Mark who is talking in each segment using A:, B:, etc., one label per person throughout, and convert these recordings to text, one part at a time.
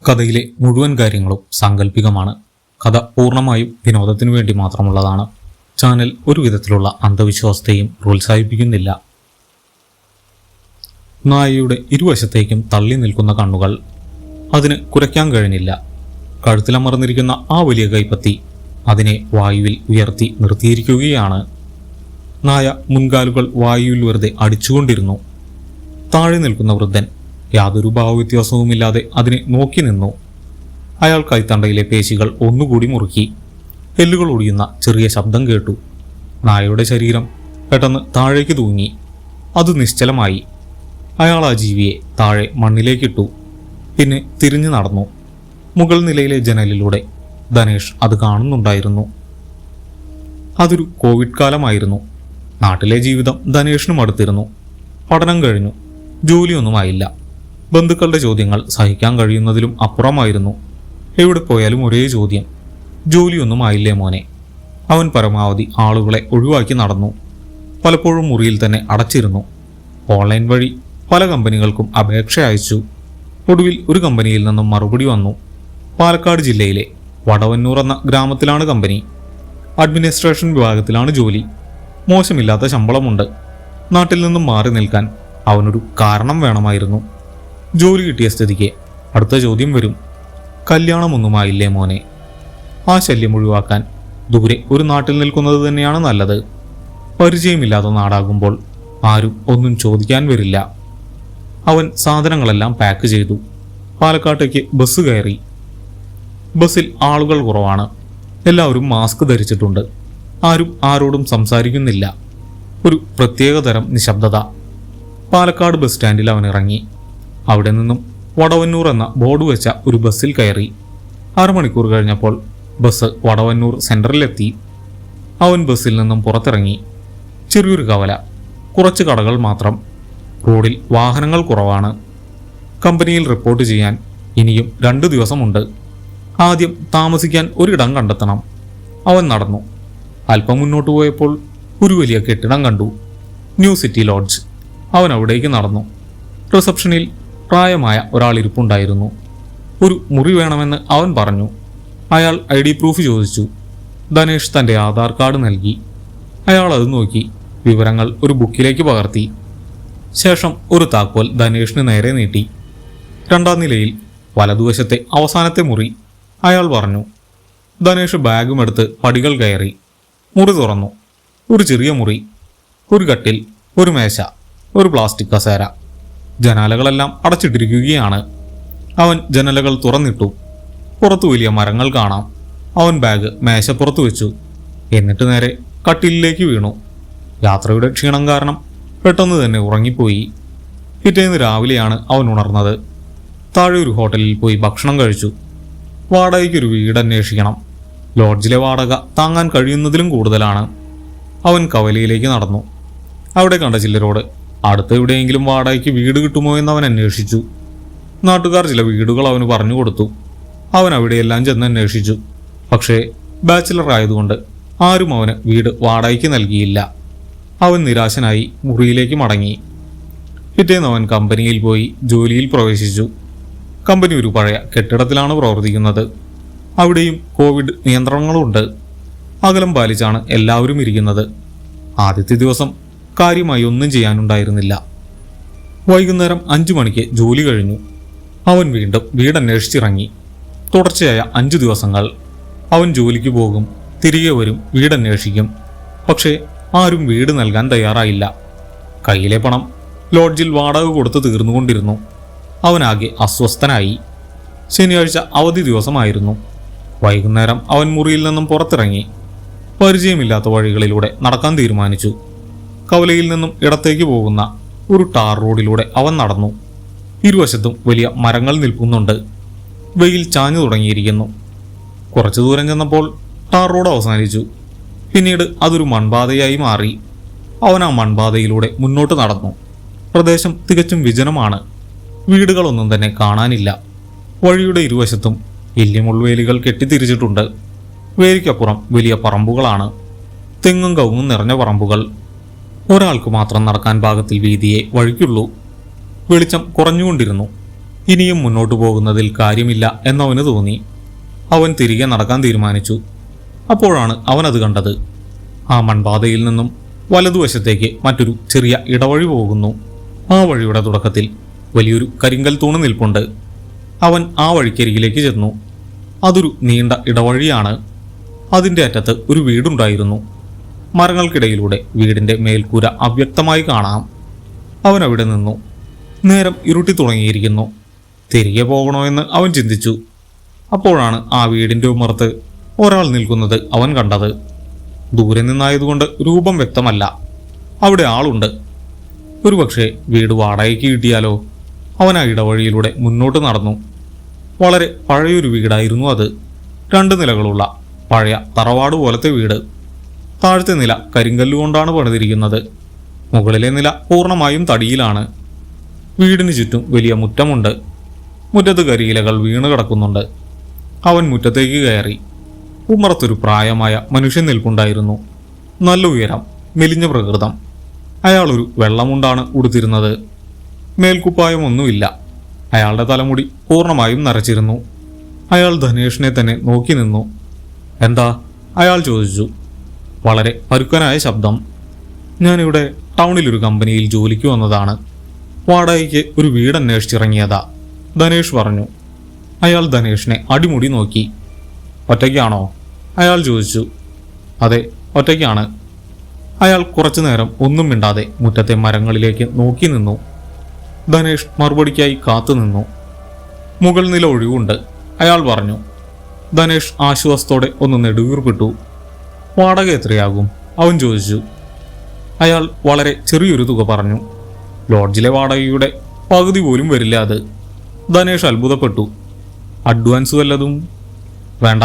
A: കഥയിലെ മുഴുവൻ കാര്യങ്ങളും സാങ്കല്പികമാണ്. കഥ പൂർണ്ണമായും വിനോദത്തിനു വേണ്ടി മാത്രമുള്ളതാണ്. ചാനൽ ഒരു വിധത്തിലുള്ള അന്ധവിശ്വാസത്തെയും പ്രോത്സാഹിപ്പിക്കുന്നില്ല. നായയുടെ ഇരുവശത്തേക്കും തള്ളി നിൽക്കുന്ന കണ്ണുകൾ അതിന് കുരയ്ക്കാൻ കഴിഞ്ഞില്ല. കഴുത്തിലമർന്നിരിക്കുന്ന ആ വലിയ കൈപ്പത്തി അതിനെ വായുവിൽ ഉയർത്തി നിർത്തിയിരിക്കുകയാണ്. നായ മുൻകാലുകൾ വായുവിൽ വെറുതെ അടിച്ചുകൊണ്ടിരുന്നു. താഴെ നിൽക്കുന്ന വൃദ്ധൻ യാതൊരു ഭാവവ്യത്യാസവുമില്ലാതെ അതിനെ നോക്കി നിന്നു. അയാൾ കൈത്തണ്ടയിലെ പേശികൾ ഒന്നുകൂടി മുറുക്കി. എല്ലുകൾ ഒടിയുന്ന ചെറിയ ശബ്ദം കേട്ടു. നായയുടെ ശരീരം പെട്ടെന്ന് താഴേക്ക് തൂങ്ങി. അത് നിശ്ചലമായി. അയാൾ ആ ജീവിയെ താഴെ മണ്ണിലേക്കിട്ടു. പിന്നെ തിരിഞ്ഞു നടന്നു. മുകൾ നിലയിലെ ജനലിലൂടെ ധനേഷ് അത് കാണുന്നുണ്ടായിരുന്നു. അതൊരു കോവിഡ് കാലമായിരുന്നു. നാട്ടിലെ ജീവിതം ധനേഷിനും അടുത്തിരുന്നു. പഠനം കഴിഞ്ഞു. ജോലിയൊന്നുമായില്ല. ബന്ധുക്കളുടെ ചോദ്യങ്ങൾ സഹിക്കാൻ കഴിയുന്നതിലും അപ്പുറമായിരുന്നു. എവിടെ പോയാലും ഒരേ ചോദ്യം, ജോലിയൊന്നും ആയില്ലേ മോനെ? അവൻ പരമാവധി ആളുകളെ ഒഴിവാക്കി നടന്നു. പലപ്പോഴും മുറിയിൽ തന്നെ അടച്ചിരുന്നു. ഓൺലൈൻ വഴി പല കമ്പനികൾക്കും അപേക്ഷ അയച്ചു. ഒടുവിൽ ഒരു കമ്പനിയിൽ നിന്നും മറുപടി വന്നു. പാലക്കാട് ജില്ലയിലെ വടവന്നൂർ എന്ന ഗ്രാമത്തിലാണ് കമ്പനി. അഡ്മിനിസ്ട്രേഷൻ വിഭാഗത്തിലാണ് ജോലി. മോശമില്ലാത്ത ശമ്പളമുണ്ട്. നാട്ടിൽ നിന്നും മാറി നിൽക്കാൻ അവനൊരു കാരണം വേണമായിരുന്നു. ജോലി കിട്ടിയ സ്ഥിതിക്ക് അടുത്ത ചോദ്യം വരും, കല്യാണമൊന്നുമായില്ലേ മോനെ? ആ ശല്യം ഒഴിവാക്കാൻ ദൂരെ ഒരു നാട്ടിൽ നിൽക്കുന്നത് തന്നെയാണ് നല്ലത്. പരിചയമില്ലാത്ത നാടാകുമ്പോൾ ആരും ഒന്നും ചോദിക്കാൻ വരില്ല. അവൻ സാധനങ്ങളെല്ലാം പാക്ക് ചെയ്തു. പാലക്കാട്ടേക്ക് ബസ് കയറി. ബസ്സിൽ ആളുകൾ കുറവാണ്. എല്ലാവരും മാസ്ക് ധരിച്ചിട്ടുണ്ട്. ആരും ആരോടും സംസാരിക്കുന്നില്ല. ഒരു പ്രത്യേകതരം നിശബ്ദത. പാലക്കാട് ബസ് സ്റ്റാൻഡിൽ അവൻ ഇറങ്ങി. അവിടെ നിന്നും വടവന്നൂർ എന്ന ബോർഡ് വെച്ച ഒരു ബസ്സിൽ കയറി. 6 മണിക്കൂർ കഴിഞ്ഞപ്പോൾ ബസ് വടവന്നൂർ സെൻട്രലിലെത്തി. അവൻ ബസ്സിൽ നിന്നും പുറത്തിറങ്ങി. ചെറിയൊരു കവല, കുറച്ച് കടകൾ മാത്രം. റോഡിൽ വാഹനങ്ങൾ കുറവാണ്. കമ്പനിയിൽ റിപ്പോർട്ട് ചെയ്യാൻ ഇനിയും 2 ദിവസമുണ്ട്. ആദ്യം താമസിക്കാൻ ഒരിടം കണ്ടെത്തണം. അവൻ നടന്നു. അല്പം മുന്നോട്ട് പോയപ്പോൾ ഒരു വലിയ കെട്ടിടം കണ്ടു. New city lodge. അവൻ അവിടേക്ക് നടന്നു. റിസപ്ഷനിൽ പ്രായമായ ഒരാൾ ഇരിപ്പുണ്ടായിരുന്നു. ഒരു മുറി വേണമെന്ന് അവൻ പറഞ്ഞു. അയാൾ ID പ്രൂഫ് ചോദിച്ചു. ധനേഷ് തൻ്റെ ആധാർ കാർഡ് നൽകി. അയാൾ അത് നോക്കി വിവരങ്ങൾ ഒരു ബുക്കിലേക്ക് പകർത്തി. ശേഷം ഒരു താക്കോൽ ധനേഷിന് നേരെ നീട്ടി. 2ാം നിലയിൽ വലതുവശത്തെ അവസാനത്തെ മുറി. അയാൾ പറഞ്ഞു. ധനേഷ് ബാഗുമെടുത്ത് പടികൾ കയറി. മുറി തുറന്നു. ഒരു ചെറിയ മുറി. ഒരു കട്ടിൽ, ഒരു മേശ, ഒരു പ്ലാസ്റ്റിക് കസേര. ജനാലകളെല്ലാം അടച്ചിട്ടിരിക്കുകയാണ്. അവൻ ജനലകൾ തുറന്നിട്ടു. പുറത്തു വലിയ മരങ്ങൾ കാണാം. അവൻ ബാഗ് മേശപ്പുറത്ത് വെച്ചു. എന്നിട്ട് നേരെ കട്ടിലിലേക്ക് വീണു. യാത്രയുടെ ക്ഷീണം കാരണം പെട്ടെന്ന് തന്നെ ഉറങ്ങിപ്പോയി. പിറ്റേന്ന് രാവിലെയാണ് അവൻ ഉണർന്നത്. താഴെ ഒരു ഹോട്ടലിൽ പോയി ഭക്ഷണം കഴിച്ചു. വാടകയ്ക്കൊരു വീട് അന്വേഷിക്കണം. ലോഡ്ജിലെ വാടക താങ്ങാൻ കഴിയുന്നതിലും കൂടുതലാണ്. അവൻ കവലയിലേക്ക് നടന്നു. അവിടെ കണ്ട ചിലരോട് അടുത്ത് എവിടെയെങ്കിലും വാടകയ്ക്ക് വീട് കിട്ടുമോ എന്ന് അവൻ അന്വേഷിച്ചു. നാട്ടുകാർ ചില വീടുകൾ അവന് പറഞ്ഞു കൊടുത്തു. അവൻ അവിടെയെല്ലാം ചെന്ന് അന്വേഷിച്ചു. പക്ഷേ ബാച്ചിലർ ആയതുകൊണ്ട് ആരും അവന് വീട് വാടകയ്ക്ക് നൽകിയില്ല. അവൻ നിരാശനായി മുറിയിലേക്ക് മടങ്ങി. പിറ്റേന്ന് അവൻ കമ്പനിയിൽ പോയി ജോലിയിൽ പ്രവേശിച്ചു. കമ്പനി ഒരു പഴയ കെട്ടിടത്തിലാണ് പ്രവർത്തിക്കുന്നത്. അവിടെയും കോവിഡ് നിയന്ത്രണങ്ങളുണ്ട്. അകലം പാലിച്ചാണ് എല്ലാവരും ഇരിക്കുന്നത്. ആദ്യത്തെ ദിവസം കാര്യമായി ഒന്നും ചെയ്യാനുണ്ടായിരുന്നില്ല. വൈകുന്നേരം 5 മണിക്ക് ജോലി കഴിഞ്ഞു. അവൻ വീണ്ടും വീടന്വേഷിച്ചിറങ്ങി. തുടർച്ചയായ 5 ദിവസങ്ങൾ. അവൻ ജോലിക്ക് പോകും, തിരികെ വരും, വീടന്വേഷിക്കും. പക്ഷേ ആരും വീട് നൽകാൻ തയ്യാറായില്ല. കയ്യിലെ പണം ലോഡ്ജിൽ വാടക കൊടുത്ത് തീർന്നുകൊണ്ടിരുന്നു. അവനാകെ അസ്വസ്ഥനായി. ശനിയാഴ്ച അവധി ദിവസമായിരുന്നു. വൈകുന്നേരം അവൻ മുറിയിൽ നിന്നും പുറത്തിറങ്ങി. പരിചയമില്ലാത്ത വഴികളിലൂടെ നടക്കാൻ തീരുമാനിച്ചു. കവലയിൽ നിന്നും ഇടത്തേക്ക് പോകുന്ന ഒരു ടാർ റോഡിലൂടെ അവൻ നടന്നു. ഇരുവശത്തും വലിയ മരങ്ങൾ നിൽക്കുന്നുണ്ട്. വെയിൽ ചാഞ്ഞു തുടങ്ങിയിരിക്കുന്നു. കുറച്ചു ദൂരം ചെന്നപ്പോൾ ടാർ റോഡ് അവസാനിച്ചു. പിന്നീട് അതൊരു മൺപാതയായി മാറി. അവൻ ആ മൺപാതയിലൂടെ മുന്നോട്ട് നടന്നു. പ്രദേശം തികച്ചും വിജനമാണ്. വീടുകളൊന്നും തന്നെ കാണാനില്ല. വഴിയുടെ ഇരുവശത്തും വലിയ മുൾവേലികൾ കെട്ടിത്തിരിച്ചിട്ടുണ്ട്. വേലിക്കപ്പുറം വലിയ പറമ്പുകളാണ്. തെങ്ങും കവുങ്ങും നിറഞ്ഞ പറമ്പുകൾ. ഒരാൾക്ക് മാത്രം നടക്കാൻ പാകത്തിൽ വീതിയെ വഴിക്കുള്ളൂ. വെളിച്ചം കുറഞ്ഞുകൊണ്ടിരുന്നു. ഇനിയും മുന്നോട്ടു പോകുന്നതിൽ കാര്യമില്ല എന്നവന് തോന്നി. അവൻ തിരികെ നടക്കാൻ തീരുമാനിച്ചു. അപ്പോഴാണ് അവനത് കണ്ടത്. ആ മൺപാതയിൽ നിന്നും വലതുവശത്തേക്ക് മറ്റൊരു ചെറിയ ഇടവഴി പോകുന്നു. ആ വഴിയുടെ തുടക്കത്തിൽ വലിയൊരു കരിങ്കൽ തൂണ് നിൽപ്പുണ്ട്. അവൻ ആ വഴിക്കരികിലേക്ക് ചെന്നു. അതൊരു നീണ്ട ഇടവഴിയാണ്. അതിൻ്റെ അറ്റത്ത് ഒരു വീടുണ്ടായിരുന്നു. മരങ്ങൾക്കിടയിലൂടെ വീടിൻ്റെ മേൽക്കൂര അവ്യക്തമായി കാണാം. അവൻ അവിടെ നിന്നു. നേരം ഇരുട്ടി തുടങ്ങിയിരിക്കുന്നു. തിരികെ പോകണോ എന്ന് അവൻ ചിന്തിച്ചു. അപ്പോഴാണ് ആ വീടിൻ്റെ ഉമ്മറത്ത് ഒരാൾ നിൽക്കുന്നത് അവൻ കണ്ടത്. ദൂരെ നിന്നായതുകൊണ്ട് രൂപം വ്യക്തമല്ല. അവിടെ ആളുണ്ട്. ഒരുപക്ഷെ വീട് വാടകയ്ക്ക് കിട്ടിയാലോ? അവൻ ആ ഇടവഴിയിലൂടെ മുന്നോട്ട് നടന്നു. വളരെ പഴയൊരു വീടായിരുന്നു അത്. 2 നിലകളുള്ള പഴയ തറവാട് പോലത്തെ വീട്. താഴത്തെ നില കരിങ്കല്ലുകൊണ്ടാണ് പണിതിരിക്കുന്നത്. മുകളിലെ നില പൂർണ്ണമായും തടിയിലാണ്. വീടിന് ചുറ്റും വലിയ മുറ്റമുണ്ട്. മുറ്റത്ത് കരിയിലകൾ വീണ് കിടക്കുന്നുണ്ട്. അവൻ മുറ്റത്തേക്ക് കയറി. ഉമ്മറത്തൊരു പ്രായമായ മനുഷ്യൻ നിൽപ്പുണ്ടായിരുന്നു. നല്ല ഉയരം, മെലിഞ്ഞ പ്രകൃതം. അയാളൊരു വെള്ളമുണ്ടാണ് ഉടുത്തിരുന്നത്. മേൽക്കുപ്പായമൊന്നുമില്ല. അയാളുടെ തലമുടി പൂർണ്ണമായും നരച്ചിരുന്നു. അയാൾ ധനേഷിനെ തന്നെ നോക്കി നിന്നു. എന്താ? അയാൾ ചോദിച്ചു. വളരെ പരുക്കനായ ശബ്ദം. ഞാനിവിടെ ടൗണിലൊരു കമ്പനിയിൽ ജോലിക്ക് വന്നതാണ്. വാടകയ്ക്ക് ഒരു വീട് അന്വേഷിച്ചിറങ്ങിയതാ, ധനേഷ് പറഞ്ഞു. അയാൾ ധനേഷിനെ അടിമുടി നോക്കി. ഒറ്റയ്ക്കാണോ? അയാൾ ചോദിച്ചു. അതെ, ഒറ്റയ്ക്കാണ്. അയാൾ കുറച്ചു നേരം ഒന്നും മിണ്ടാതെ മുറ്റത്തെ മരങ്ങളിലേക്ക് നോക്കി നിന്നു. ധനേഷ് മറുപടിക്കായി കാത്തുനിന്നു. മുകൾ നില ഒഴിവുണ്ട്, അയാൾ പറഞ്ഞു. ധനേഷ് ആശ്വാസത്തോടെ ഒന്ന് നെടുവീർപ്പിട്ടു. വാടക എത്രയാകും? അവൻ ചോദിച്ചു. അയാൾ വളരെ ചെറിയൊരു തുക പറഞ്ഞു. ലോഡ്ജിലെ വാടകയുടെ പകുതി പോലും വരില്ല അത്. ധനേഷ് അത്ഭുതപ്പെട്ടു. അഡ്വാൻസ് വല്ലതും? വേണ്ട,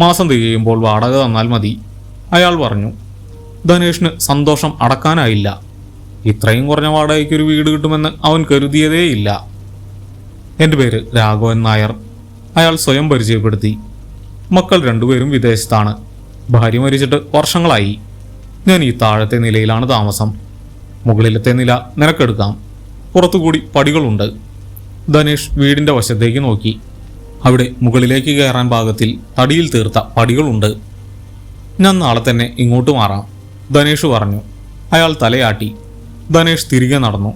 A: മാസം തികയുമ്പോൾ വാടക തന്നാൽ മതി, അയാൾ പറഞ്ഞു. ധനേഷിന് സന്തോഷം അടക്കാനായില്ല. ഇത്രയും കുറഞ്ഞ വാടകയ്ക്കൊരു വീട് കിട്ടുമെന്ന് അവൻ കരുതിയതേയില്ല. എൻ്റെ പേര് രാഘവൻ നായർ, അയാൾ സ്വയം പരിചയപ്പെടുത്തി. മക്കൾ 2 പേരും വിദേശത്താണ്. ഭാര്യ മരിച്ചിട്ട് വർഷങ്ങളായി. ഞാൻ ഈ താഴത്തെ നിലയിലാണ് താമസം. മുകളിലത്തെ നില നിനക്കെടുക്കാം. പുറത്തുകൂടി പടികളുണ്ട്. ധനേഷ് വീടിൻ്റെ വശത്തേക്ക് നോക്കി. അവിടെ മുകളിലേക്ക് കയറാൻ പാകത്തിൽ തടിയിൽ തീർത്ത പടികളുണ്ട്. ഞാൻ നാളെ തന്നെ ഇങ്ങോട്ട് മാറാം, ധനേഷ് പറഞ്ഞു. അയാൾ തലയാട്ടി. ധനേഷ് തിരികെ നടന്നു.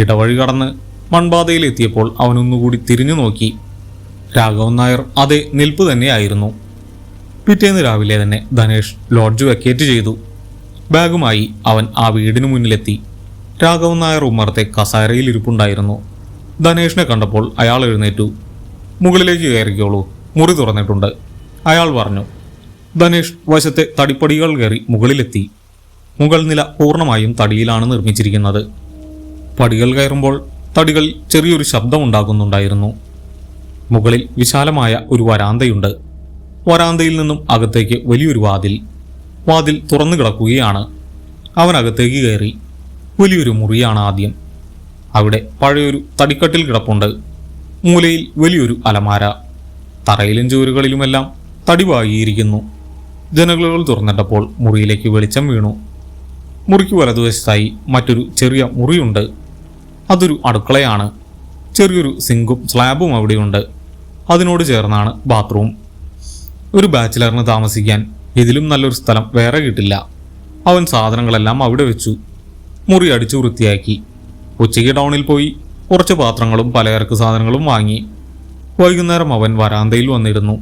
A: ഇടവഴി കടന്ന് മൺപാതയിലെത്തിയപ്പോൾ അവനൊന്നുകൂടി തിരിഞ്ഞു നോക്കി. രാഘവൻ നായർ അതേ നിൽപ്പ് തന്നെയായിരുന്നു. പിറ്റേന്ന് രാവിലെ തന്നെ ധനേഷ് ലോഡ്ജ് വെക്കേറ്റ് ചെയ്തു. ബാഗുമായി അവൻ ആ വീടിന് മുന്നിലെത്തി. രാഘവൻ നായർ ഉമ്മറത്തെ കസാരയിൽ ഇരിപ്പുണ്ടായിരുന്നു. ധനേഷിനെ കണ്ടപ്പോൾ അയാൾ എഴുന്നേറ്റു. മുകളിലേക്ക് കയറിക്കോളൂ, മുറി തുറന്നിട്ടുണ്ട്, അയാൾ പറഞ്ഞു. ധനേഷ് വശത്തെ തടിപ്പടികൾ കയറി മുകളിലെത്തി. മുകൾ നില പൂർണ്ണമായും തടിയിലാണ് നിർമ്മിച്ചിരിക്കുന്നത്. പടികൾ കയറുമ്പോൾ തടികൾ ചെറിയൊരു ശബ്ദമുണ്ടാകുന്നുണ്ടായിരുന്നു. മുകളിൽ വിശാലമായ ഒരു വരാന്തയുണ്ട്. വരാന്തയിൽ നിന്നും അകത്തേക്ക് വലിയൊരു വാതിൽ തുറന്നു കിടക്കുകയാണ്. അവൻ അകത്തേക്ക് കയറി. വലിയൊരു മുറിയാണ് ആദ്യം. അവിടെ പഴയൊരു തടിക്കട്ടിൽ കിടപ്പുണ്ട്. മൂലയിൽ വലിയൊരു അലമാര. തറയിലും ചുവരുകളിലുമെല്ലാം തടി പാകിയിരിക്കുന്നു. ജനലുകൾ തുറന്നിട്ടപ്പോൾ മുറിയിലേക്ക് വെളിച്ചം വീണു. മുറിക്ക് വലതുവശത്തായി മറ്റൊരു ചെറിയ മുറിയുണ്ട്. അതൊരു അടുക്കളയാണ്. ചെറിയൊരു സിങ്കും സ്ലാബും അവിടെയുണ്ട്. അതിനോട് ചേർന്നാണ് ബാത്റൂം. ഒരു ബാച്ചിലറിന് താമസിക്കാൻ ഇതിലും നല്ലൊരു സ്ഥലം വേറെ കിട്ടില്ല. അവൻ സാധനങ്ങളെല്ലാം അവിടെ വെച്ചു. മുറി അടിച്ചു വൃത്തിയാക്കി. ഉച്ചയ്ക്ക് ടൗണിൽ പോയി കുറച്ച് പാത്രങ്ങളും പലചരക്ക് സാധനങ്ങളും വാങ്ങി. വൈകുന്നേരം അവൻ വരാന്തയിൽ വന്നിരുന്നു.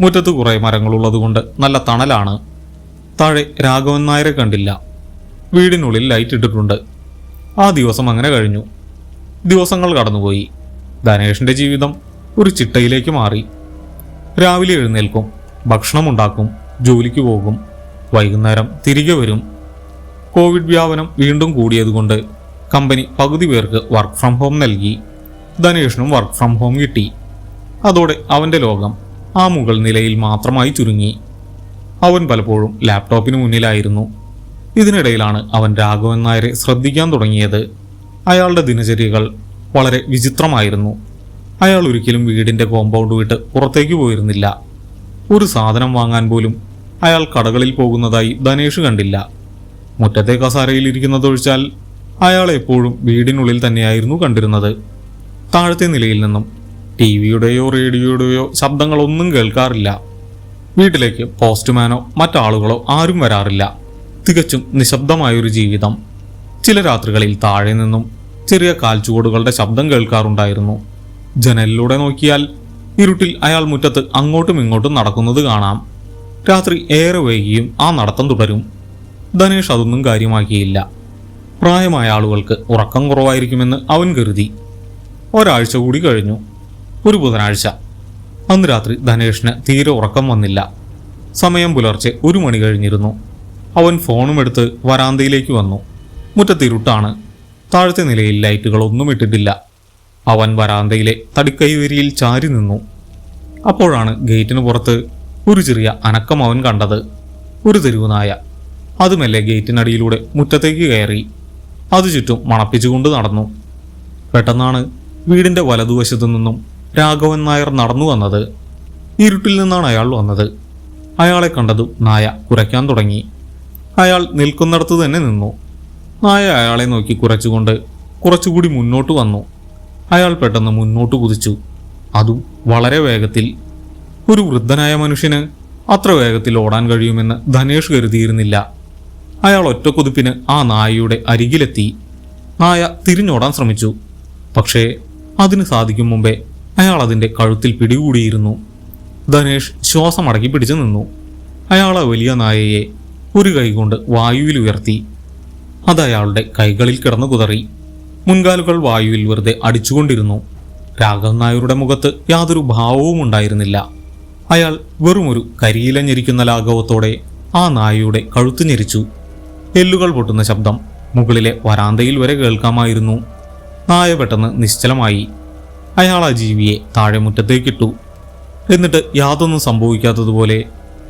A: മുറ്റത്ത് കുറേ മരങ്ങളുള്ളതുകൊണ്ട് നല്ല തണലാണ്. താഴെ രാഘവൻ നായരെ കണ്ടില്ല. വീടിനുള്ളിൽ ലൈറ്റ് ഇട്ടിട്ടുണ്ട്. ആ ദിവസം അങ്ങനെ കഴിഞ്ഞു. ദിവസങ്ങൾ കടന്നുപോയി. ധനേഷിന്റെ ജീവിതം ഒരു ചിട്ടയിലേക്ക് മാറി. രാവിലെ എഴുന്നേൽക്കും, ഭക്ഷണമുണ്ടാക്കും, ജോലിക്ക് പോകും, വൈകുന്നേരം തിരികെ വരും. കോവിഡ് വ്യാപനം വീണ്ടും കൂടിയതുകൊണ്ട് കമ്പനി പകുതി പേർക്ക് വർക്ക് ഫ്രം ഹോം നൽകി. ധനേഷിനും വർക്ക് ഫ്രം ഹോം കിട്ടി. അതോടെ അവൻ്റെ ലോകം ആ മുകൾ നിലയിൽ മാത്രമായി ചുരുങ്ങി. അവൻ പലപ്പോഴും ലാപ്ടോപ്പിന് മുന്നിലായിരുന്നു. ഇതിനിടയിലാണ് അവൻ രാഘവൻ നായരെ ശ്രദ്ധിക്കാൻ തുടങ്ങിയത്. അയാളുടെ ദിനചര്യകൾ വളരെ വിചിത്രമായിരുന്നു. അയാൾ ഒരിക്കലും വീടിൻ്റെ കോമ്പൗണ്ട് വിട്ട് പുറത്തേക്ക് പോയിരുന്നില്ല. ഒരു സാധനം വാങ്ങാൻ പോലും അയാൾ കടകളിൽ പോകുന്നതായി ധനേഷ് കണ്ടില്ല. മുറ്റത്തെ കസാരയിൽ ഇരിക്കുന്നതൊഴിച്ചാൽ അയാൾ എപ്പോഴും വീടിനുള്ളിൽ തന്നെയായിരുന്നു കണ്ടിരുന്നത്. താഴത്തെ നിലയിൽ നിന്നും ടിവിയുടെയോ റേഡിയോയുടെയോ ശബ്ദങ്ങളൊന്നും കേൾക്കാറില്ല. വീട്ടിലേക്ക് പോസ്റ്റ്മാനോ മറ്റാളുകളോ ആരും വരാറില്ല. തികച്ചും നിശബ്ദമായൊരു ജീവിതം. ചില രാത്രികളിൽ താഴെ നിന്നും ചെറിയ കാൽച്ചുവടുകളുടെ ശബ്ദം കേൾക്കാറുണ്ടായിരുന്നു. ജനലിലൂടെ നോക്കിയാൽ ഇരുട്ടിൽ അയാൾ മുറ്റത്ത് അങ്ങോട്ടും ഇങ്ങോട്ടും നടക്കുന്നത് കാണാം. രാത്രി ഏറെ വൈകിയും ആ നടത്തം തുടരും. ധനേഷ് അതൊന്നും കാര്യമാക്കിയില്ല. പ്രായമായ ആളുകൾക്ക് ഉറക്കം കുറവായിരിക്കുമെന്ന് അവൻ കരുതി. ഒരാഴ്ച കൂടി കഴിഞ്ഞു. ഒരു ബുധനാഴ്ച. അന്ന് രാത്രി ധനേഷിന് തീരെ ഉറക്കം വന്നില്ല. സമയം പുലർച്ചെ 1 മണി കഴിഞ്ഞിരുന്നു. അവൻ ഫോണും എടുത്ത് വരാന്തയിലേക്ക് വന്നു. മുറ്റത്തിരുട്ടാണ്. താഴത്തെ നിലയിൽ ലൈറ്റുകളൊന്നും ഇട്ടിട്ടില്ല. അവൻ വരാന്തയിലെ തടിക്കൈവരിയിൽ ചാരി നിന്നു. അപ്പോഴാണ് ഗേറ്റിന് പുറത്ത് ഒരു ചെറിയ അനക്കം അവൻ കണ്ടത്. ഒരു തെരുവുനായ. അതുമല്ലേ ഗേറ്റിനടിയിലൂടെ മുറ്റത്തേക്ക് കയറി. അത് ചുറ്റും മണപ്പിച്ചുകൊണ്ട് നടന്നു. പെട്ടെന്നാണ് വീടിന്റെ വലതുവശത്തു നിന്നും രാഘവൻ നായർ നടന്നു വന്നത്. ഇരുട്ടിൽ നിന്നാണ് അയാൾ വന്നത്. അയാളെ കണ്ടതും നായ കുരയ്ക്കാൻ തുടങ്ങി. അയാൾ നിൽക്കുന്നിടത്ത് തന്നെ നിന്നു. നായ അയാളെ നോക്കി കുരച്ചുകൊണ്ട് കുറച്ചുകൂടി മുന്നോട്ട് വന്നു. അയാൾ പെട്ടെന്ന് മുന്നോട്ട് കുതിച്ചു. അതും വളരെ വേഗത്തിൽ. ഒരു വൃദ്ധനായ മനുഷ്യന് അത്ര വേഗത്തിൽ ഓടാൻ കഴിയുമെന്ന് ധനേഷ് കരുതിയിരുന്നില്ല. അയാൾ ഒറ്റക്കുതിപ്പിന് ആ നായയുടെ അരികിലെത്തി. നായ തിരിഞ്ഞോടാൻ ശ്രമിച്ചു. പക്ഷേ അതിന് സാധിക്കും മുമ്പേ അയാൾ അതിൻ്റെ കഴുത്തിൽ പിടികൂടിയിരുന്നു. ധനേഷ് ശ്വാസം അടക്കി പിടിച്ചു നിന്നു. അയാൾ ആ വലിയ നായയെ ഒരു കൈകൊണ്ട് വായുവിൽ ഉയർത്തി. അത് അയാളുടെ കൈകളിൽ കിടന്നു കുതറി. മുൻകാലുകൾ വായുവിൽ വെറുതെ അടിച്ചുകൊണ്ടിരുന്നു. രാഘവൻ നായരുടെ മുഖത്ത് യാതൊരു ഭാവവും ഉണ്ടായിരുന്നില്ല. അയാൾ വെറുമൊരു കരിയിലഞ്ഞിരിക്കുന്ന ലാഘവത്തോടെ ആ നായയുടെ കഴുത്ത് ഞെരിച്ചു. എല്ലുകൾ പൊട്ടുന്ന ശബ്ദം മുകളിലെ വരാന്തയിൽ വരെ കേൾക്കാമായിരുന്നു. നായ പെട്ടെന്ന് നിശ്ചലമായി. അയാൾ ആ ജീവിയെ താഴെ മുറ്റത്തേക്കിട്ടു. എന്നിട്ട് യാതൊന്നും സംഭവിക്കാത്തതുപോലെ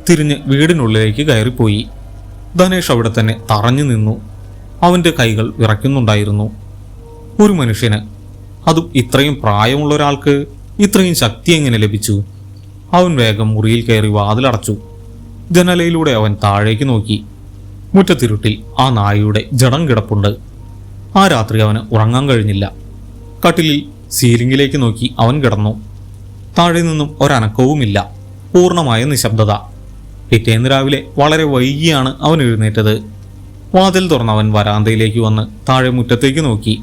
A: തിരിഞ്ഞ് വീടിനുള്ളിലേക്ക് കയറിപ്പോയി. ധനേഷ് അവിടെ തന്നെ തറഞ്ഞു നിന്നു. അവൻ്റെ കൈകൾ വിറയ്ക്കുന്നുണ്ടായിരുന്നു. ഒരു മനുഷ്യന്, അതും ഇത്രയും പ്രായമുള്ള ഒരാൾക്ക്, ഇത്രയും ശക്തി എങ്ങനെ ലഭിച്ചു? അവൻ വേഗം മുറിയിൽ കയറി വാതിലടച്ചു. ജനലയിലൂടെ അവൻ താഴേക്ക് നോക്കി. മുറ്റത്തിരുട്ടിൽ ആ നായയുടെ ജഡം കിടപ്പുണ്ട്. ആ രാത്രി അവന് ഉറങ്ങാൻ കഴിഞ്ഞില്ല. കട്ടിലിൽ സീലിംഗിലേക്ക് നോക്കി അവൻ കിടന്നു. താഴെ നിന്നും ഒരനക്കവുമില്ല. പൂർണ്ണമായ നിശബ്ദത. പിറ്റേന്ന് രാവിലെ വളരെ വൈകിയാണ് അവൻ എഴുന്നേറ്റത്. വാതിൽ തുറന്നവൻ വരാന്തയിലേക്ക് വന്ന് താഴെ മുറ്റത്തേക്ക് നോക്കി.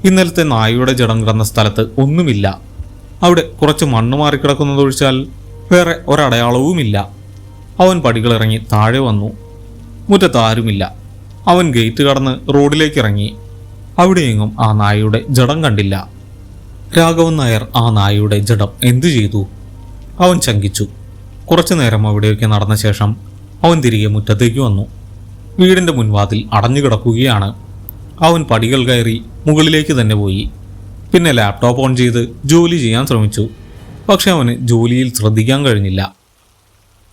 A: ഇന്നലത്തെ നായയുടെ ജഡം കിടന്ന സ്ഥലത്ത് ഒന്നുമില്ല. അവിടെ കുറച്ച് മണ്ണ് മാറിക്കിടക്കുന്നതൊഴിച്ചാൽ വേറെ ഒരടയാളവുമില്ല. അവൻ പടികളിറങ്ങി താഴെ വന്നു. മുറ്റത്ത് ആരുമില്ല. അവൻ ഗേറ്റ് കടന്ന് റോഡിലേക്ക് ഇറങ്ങി. അവിടെയെങ്ങും ആ നായയുടെ ജഡം കണ്ടില്ല. രാഘവൻ നായർ ആ നായയുടെ ജഡം എന്തു ചെയ്തു? അവൻ ശങ്കിച്ചു. കുറച്ചു നേരം അവിടെയൊക്കെ നടന്ന ശേഷം അവൻ തിരികെ മുറ്റത്തേക്ക് വന്നു. വീടിന്റെ മുൻവാതിൽ അടഞ്ഞു കിടക്കുകയാണ്. അവൻ പടികൾ കയറി മുകളിലേക്ക് തന്നെ പോയി. പിന്നെ ലാപ്ടോപ്പ് ഓൺ ചെയ്ത് ജോലി ചെയ്യാൻ ശ്രമിച്ചു. പക്ഷെ അവന് ജോലിയിൽ ശ്രദ്ധിക്കാൻ കഴിഞ്ഞില്ല.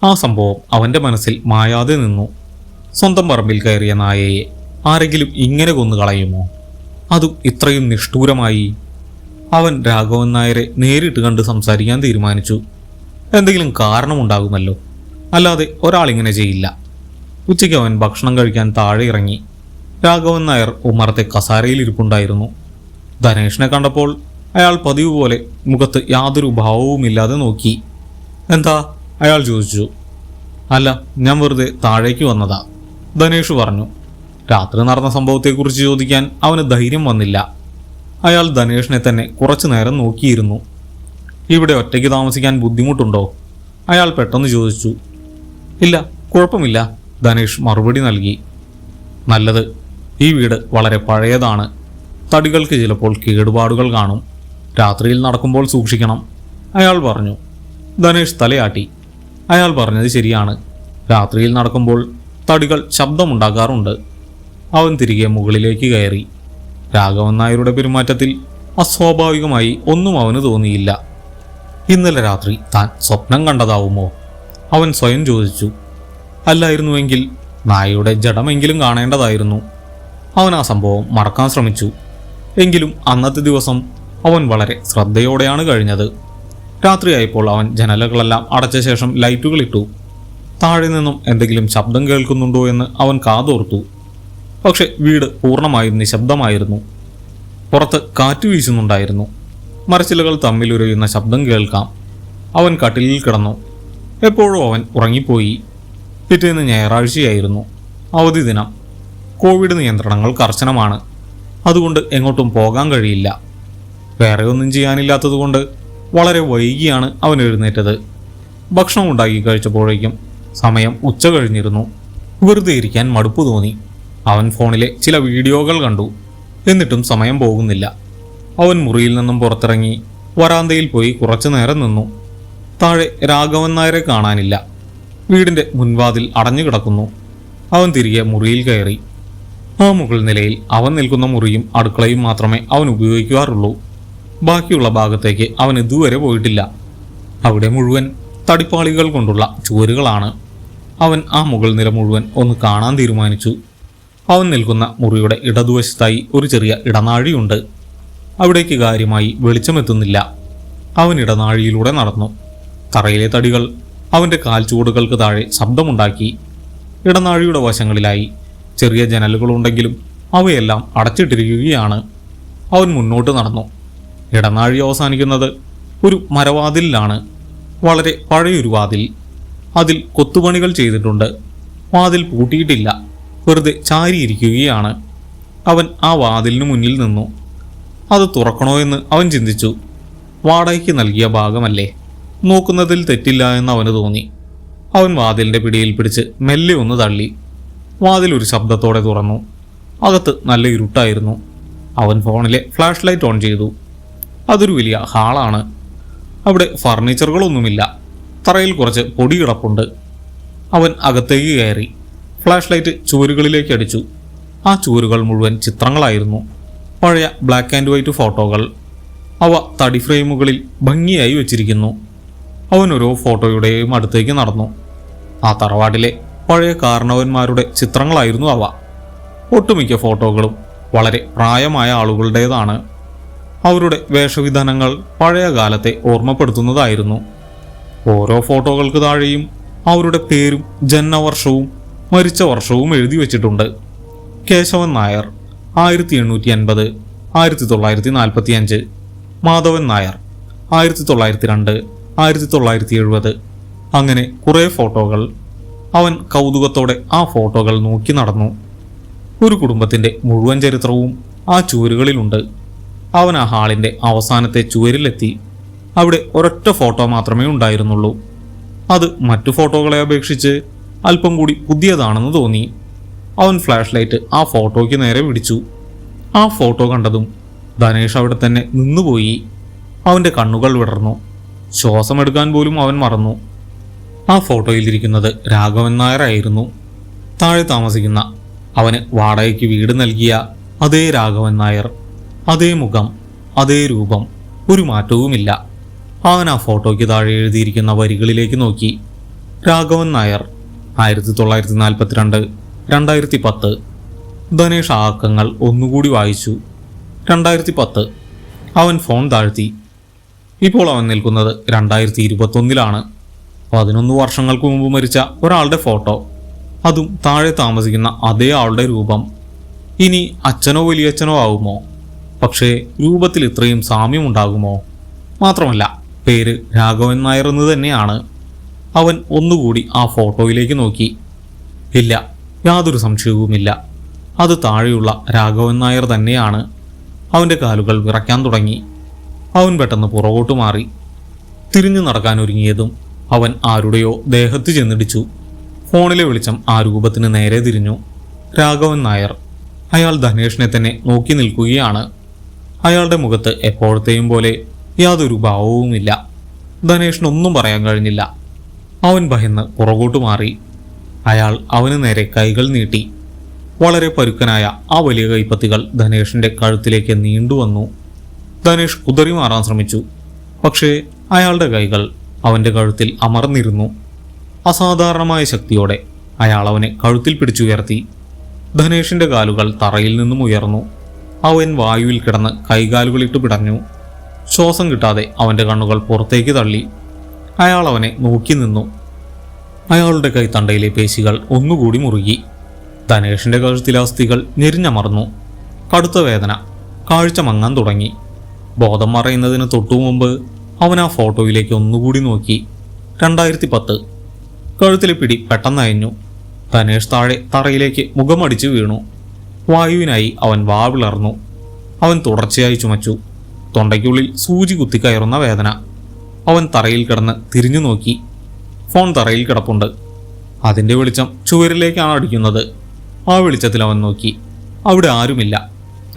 A: ആ സംഭവം അവൻ്റെ മനസ്സിൽ മായാതെ നിന്നു. സ്വന്തം പറമ്പിൽ കയറിയ നായയെ ആരെങ്കിലും ഇങ്ങനെ കൊന്നു കളയുമോ? അതും ഇത്രയും നിഷ്ഠൂരമായി. അവൻ രാഘവൻ നായരെ നേരിട്ട് കണ്ട് സംസാരിക്കാൻ തീരുമാനിച്ചു. എന്തെങ്കിലും കാരണമുണ്ടാകുമല്ലോ, അല്ലാതെ ഒരാളിങ്ങനെ ചെയ്യില്ല. ഉച്ചയ്ക്ക് അവൻ ഭക്ഷണം കഴിക്കാൻ താഴെ ഇറങ്ങി. രാഘവൻ നായർ ഉമ്മറത്തെ കസാരയിൽ ഇരിപ്പുണ്ടായിരുന്നു. ധനേഷിനെ കണ്ടപ്പോൾ അയാൾ പതിവ് പോലെ മുഖത്ത് യാതൊരു ഭാവവുമില്ലാതെ നോക്കി. എന്താ? അയാൾ ചോദിച്ചു. അല്ല, ഞാൻ വെറുതെ താഴേക്ക് വന്നതാ, ധനേഷ് പറഞ്ഞു. രാത്രി നടന്ന സംഭവത്തെക്കുറിച്ച് ചോദിക്കാൻ അവന് ധൈര്യം വന്നില്ല. അയാൾ ധനേഷിനെ തന്നെ കുറച്ചു നേരം നോക്കിയിരുന്നു. ഇവിടെ ഒറ്റയ്ക്ക് താമസിക്കാൻ ബുദ്ധിമുട്ടുണ്ടോ? അയാൾ പെട്ടെന്ന് ചോദിച്ചു. ഇല്ല, കുഴപ്പമില്ല, ധനേഷ് മറുപടി നൽകി. നല്ലത്. ഈ വീട് വളരെ പഴയതാണ്. തടികൾക്ക് ചിലപ്പോൾ കേടുപാടുകൾ കാണും. രാത്രിയിൽ നടക്കുമ്പോൾ സൂക്ഷിക്കണം, അയാൾ പറഞ്ഞു. ധനേഷ് തലയാട്ടി. അയാൾ പറഞ്ഞത് ശരിയാണ്. രാത്രിയിൽ നടക്കുമ്പോൾ തടികൾ ശബ്ദമുണ്ടാക്കാറുണ്ട്. അവൻ തിരികെ മുകളിലേക്ക് കയറി. രാഘവൻ നായരുടെ പെരുമാറ്റത്തിൽ അസ്വാഭാവികമായി ഒന്നും അവന് തോന്നിയില്ല. ഇന്നലെ രാത്രി താൻ സ്വപ്നം കണ്ടതാവുമോ? അവൻ സ്വയം ചോദിച്ചു. അല്ലായിരുന്നുവെങ്കിൽ നായയുടെ ജഡമെങ്കിലും കാണേണ്ടതായിരുന്നു. അവൻ ആ സംഭവം മറക്കാൻ ശ്രമിച്ചു. എങ്കിലും അന്നത്തെ ദിവസം അവൻ വളരെ ശ്രദ്ധയോടെയാണ് കഴിഞ്ഞത്. രാത്രിയായപ്പോൾ അവൻ ജനലകളെല്ലാം അടച്ച ശേഷം ലൈറ്റുകൾ ഇട്ടു. താഴെ നിന്നും എന്തെങ്കിലും ശബ്ദം കേൾക്കുന്നുണ്ടോ എന്ന് അവൻ കാതോർത്തു. പക്ഷെ വീട് പൂർണ്ണമായും നിശബ്ദമായിരുന്നു. പുറത്ത് കാറ്റ് വീശുന്നുണ്ടായിരുന്നു. മരച്ചിലകൾ തമ്മിലുരയുന്ന ശബ്ദം കേൾക്കാം. അവൻ കട്ടിലിൽ കിടന്നു. എപ്പോഴും അവൻ ഉറങ്ങിപ്പോയി. പിറ്റേന്ന് ഞായറാഴ്ചയായിരുന്നു, അവധി ദിനം. കോവിഡ് നിയന്ത്രണങ്ങൾ കർശനമാണ്. അതുകൊണ്ട് എങ്ങോട്ടും പോകാൻ കഴിയില്ല. വേറെ ഒന്നും ചെയ്യാനില്ലാത്തതുകൊണ്ട് വളരെ വൈകിയാണ് അവൻ എഴുന്നേറ്റത്. ഭക്ഷണം ഉണ്ടാക്കി കഴിച്ചപ്പോഴേക്കും സമയം ഉച്ച കഴിഞ്ഞിരുന്നു. വെറുതെ ഇരിക്കാൻ മടുപ്പ് തോന്നി. അവൻ ഫോണിലെ ചില വീഡിയോകൾ കണ്ടു. എന്നിട്ടും സമയം പോകുന്നില്ല. അവൻ മുറിയിൽ നിന്നും പുറത്തിറങ്ങി വരാന്തയിൽ പോയി കുറച്ചു നേരം നിന്നു. താഴെ രാഘവൻ നായരെ കാണാനില്ല. വീടിന്റെ മുൻവാതിൽ അടഞ്ഞു കിടക്കുന്നു. അവൻ തിരികെ മുറിയിൽ കയറി. ആ മുകൾ നിലയിൽ അവൻ നിൽക്കുന്ന മുറിയും അടുക്കളയും മാത്രമേ അവൻ ഉപയോഗിക്കാറുള്ളൂ. ബാക്കിയുള്ള ഭാഗത്തേക്ക് അവൻ ഇതുവരെ പോയിട്ടില്ല. അവിടെ മുഴുവൻ തടിപ്പാളികൾ കൊണ്ടുള്ള ചുവരുകളാണ്. അവൻ ആ മുകൾ നില മുഴുവൻ ഒന്ന് കാണാൻ തീരുമാനിച്ചു. അവൻ നിൽക്കുന്ന മുറിയുടെ ഇടതുവശത്തായി ഒരു ചെറിയ ഇടനാഴിയുണ്ട്. അവിടേക്ക് കാര്യമായി വെളിച്ചമെത്തുന്നില്ല. അവൻ ഇടനാഴിയിലൂടെ നടന്നു. തറയിലെ തടികൾ അവൻ്റെ കാൽച്ചുവടുകൾക്ക് താഴെ ശബ്ദമുണ്ടാക്കി. ഇടനാഴിയുടെ വശങ്ങളിലായി ചെറിയ ജനലുകളുണ്ടെങ്കിലും അവയെല്ലാം അടച്ചിട്ടിരിക്കുകയാണ്. അവൻ മുന്നോട്ട് നടന്നു. ഇടനാഴി അവസാനിക്കുന്നത് ഒരു മരവാതിലിലാണ്. വളരെ പഴയൊരു വാതിൽ. അതിൽ കൊത്തുപണികൾ ചെയ്തിട്ടുണ്ട്. വാതിൽ പൂട്ടിയിട്ടില്ല, വെറുതെ ചാരിയിരിക്കുകയാണ്. അവൻ ആ വാതിലിനു മുന്നിൽ നിന്നു. അത് തുറക്കണോ എന്ന് അവൻ ചിന്തിച്ചു. വാടകയ്ക്ക് നൽകിയ ഭാഗമല്ലേ, നോക്കുന്നതിൽ തെറ്റില്ല എന്ന് അവന് തോന്നി. അവൻ വാതിലിൻ്റെ പിടിയിൽ പിടിച്ച് മെല്ലെ ഒന്ന് തള്ളി. വാതിൽ ഒരു ശബ്ദത്തോടെ തുറന്നു. അകത്ത് നല്ല ഇരുട്ടായിരുന്നു. അവൻ ഫോണിലെ ഫ്ലാഷ് ലൈറ്റ് ഓൺ ചെയ്തു. അതൊരു വലിയ ഹാളാണ്. അവിടെ ഫർണിച്ചറുകളൊന്നുമില്ല. തറയിൽ കുറച്ച് പൊടി കിടപ്പുണ്ട്. അവൻ അകത്തേക്ക് കയറി. ഫ്ലാഷ് ലൈറ്റ് ചുവരുകളിലേക്ക് അടിച്ചു. ആ ചുവരുകൾ മുഴുവൻ ചിത്രങ്ങളായിരുന്നു. പഴയ ബ്ലാക്ക് ആൻഡ് വൈറ്റ് ഫോട്ടോകൾ. അവ തടി ഫ്രെയിമുകളിൽ ഭംഗിയായി വെച്ചിരിക്കുന്നു. അവൻ ഓരോ ഫോട്ടോയുടെയും അടുത്തേക്ക് നടന്നു. ആ തറവാട്ടിലെ പഴയ കാരണവന്മാരുടെ ചിത്രങ്ങളായിരുന്നു അവ. ഒട്ടുമിക്ക ഫോട്ടോകളും വളരെ പ്രായമായ ആളുകളുടേതാണ്. അവരുടെ വേഷവിധാനങ്ങൾ പഴയ കാലത്തെ ഓർമ്മപ്പെടുത്തുന്നതായിരുന്നു. ഓരോ ഫോട്ടോകൾക്ക് താഴെയും അവരുടെ പേരും ജന്മവർഷവും മരിച്ച വർഷവും എഴുതി വച്ചിട്ടുണ്ട്. കേശവൻ നായർ 1850, 1945. മാധവൻ നായർ 1902, 1970. അങ്ങനെ കുറേ ഫോട്ടോകൾ. അവൻ കൗതുകത്തോടെ ആ ഫോട്ടോകൾ നോക്കി നടന്നു. ഒരു കുടുംബത്തിൻ്റെ മുഴുവൻ ചരിത്രവും ആ ചുവരുകളിലുണ്ട്. അവൻ ആ ഹാളിൻ്റെ അവസാനത്തെ ചുവരിലെത്തി. അവിടെ ഒരൊറ്റ ഫോട്ടോ മാത്രമേ ഉണ്ടായിരുന്നുള്ളൂ. അത് മറ്റു ഫോട്ടോകളെ അപേക്ഷിച്ച് അല്പം കൂടി പുതിയതാണെന്ന് തോന്നി. അവൻ ഫ്ലാഷ് ലൈറ്റ് ആ ഫോട്ടോയ്ക്ക് നേരെ പിടിച്ചു. ആ ഫോട്ടോ കണ്ടതും ധനേഷ് അവിടെ തന്നെ നിന്നുപോയി. അവൻ്റെ കണ്ണുകൾ വിടർന്നു. ശ്വാസമെടുക്കാൻ പോലും അവൻ മറന്നു. ആ ഫോട്ടോയിലിരിക്കുന്നത് രാഘവൻ നായരായിരുന്നു. താഴെ താമസിക്കുന്ന, അവന് വാടകയ്ക്ക് വീട് നൽകിയ അതേ രാഘവൻ നായർ. അതേ മുഖം, അതേ രൂപം, ഒരു മാറ്റവുമില്ല. അവൻ ആ ഫോട്ടോയ്ക്ക് താഴെ എഴുതിയിരിക്കുന്ന വരികളിലേക്ക് നോക്കി. രാഘവൻ നായർ 1942, 2010. ധനേഷ് ആ അക്കങ്ങൾ ഒന്നുകൂടി വായിച്ചു. 2010. അവൻ ഫോൺ താഴ്ത്തി. ഇപ്പോൾ അവൻ നിൽക്കുന്നത് 2021-ലാണ്. 11 വർഷങ്ങൾക്ക് മുമ്പ് മരിച്ച ഒരാളുടെ ഫോട്ടോ. അതും താഴെ താമസിക്കുന്ന അതേ ആളുടെ രൂപം. ഇനി അച്ഛനോ വലിയച്ഛനോ ആവുമോ? പക്ഷേ രൂപത്തിൽ ഇത്രയും സാമ്യമുണ്ടാകുമോ? മാത്രമല്ല പേര് രാഘവൻ നായർ എന്ന് തന്നെയാണ്. അവൻ ഒന്നുകൂടി ആ ഫോട്ടോയിലേക്ക് നോക്കി. ഇല്ല, യാതൊരു സംശയവുമില്ല, അത് താഴെയുള്ള രാഘവൻ നായർ തന്നെയാണ്. അവൻ്റെ കാലുകൾ വിറയ്ക്കാൻ തുടങ്ങി. അവൻ പെട്ടെന്ന് പുറകോട്ട് മാറി. തിരിഞ്ഞു നടക്കാൻ ഒരുങ്ങിയതും അവൻ ആരുടെയോ ദേഹത്ത് ചെന്നിടിച്ചു. ഫോണിലെ വെളിച്ചം ആ രൂപത്തിന് നേരെ തിരിഞ്ഞു. രാഘവൻ നായർ. അയാൾ ധനേഷിനെ തന്നെ നോക്കി നിൽക്കുകയാണ്. അയാളുടെ മുഖത്ത് എപ്പോഴത്തെയും പോലെ യാതൊരു ഭാവവുമില്ല. ധനേഷിനൊന്നും പറയാൻ കഴിഞ്ഞില്ല. അവൻ ഭയന്ന് പുറകോട്ട് മാറി. അയാൾ അവന് നേരെ കൈകൾ നീട്ടി. വളരെ പരുക്കനായ ആ വലിയ കൈപ്പത്തികൾ ധനേഷിന്റെ കഴുത്തിലേക്ക് നീണ്ടുവന്നു. ധനേഷ് കുതറി മാറാൻ ശ്രമിച്ചു. പക്ഷേ അയാളുടെ കൈകൾ അവൻ്റെ കഴുത്തിൽ അമർന്നിരുന്നു. അസാധാരണമായ ശക്തിയോടെ അയാൾ അവനെ കഴുത്തിൽ പിടിച്ചുയർത്തി. ധനേഷിന്റെ കാലുകൾ തറയിൽ നിന്നും ഉയർന്നു. അവൻ വായുവിൽ കിടന്ന് കൈകാലുകളിട്ട് പിടഞ്ഞു. ശ്വാസം കിട്ടാതെ അവൻ്റെ കണ്ണുകൾ പുറത്തേക്ക് തള്ളി. അയാൾ അവനെ നോക്കി നിന്നു. അയാളുടെ കൈത്തണ്ടയിലെ പേശികൾ ഒന്നുകൂടി മുറുകി. ധനേഷിന്റെ കഴുത്തിലെ അസ്ഥികൾ ഞെരിഞ്ഞമർന്നു. കടുത്ത വേദന. കാഴ്ച മങ്ങാൻ തുടങ്ങി. ബോധം മറയുന്നതിന് തൊട്ടു മുമ്പ് അവൻ ആ ഫോട്ടോയിലേക്ക് ഒന്നുകൂടി നോക്കി. 2010. കഴുത്തിലെ പിടി പെട്ടെന്ന് അയഞ്ഞു. ധനേഷ് താഴെ തറയിലേക്ക് മുഖമടിച്ചു വീണു. വായുവിനായി അവൻ വാ വിളർന്നു. അവൻ തുടർച്ചയായി ചുമച്ചു. തൊണ്ടയ്ക്കുള്ളിൽ സൂചി കുത്തിക്കയറുന്ന വേദന. അവൻ തറയിൽ കിടന്ന് തിരിഞ്ഞു നോക്കി. ഫോൺ തറയിൽ കിടപ്പുണ്ട്. അതിൻ്റെ വെളിച്ചം ചുവരിലേക്കാണ് അടിക്കുന്നത്. ആ വെളിച്ചത്തിൽ അവൻ നോക്കി. അവിടെ ആരുമില്ല.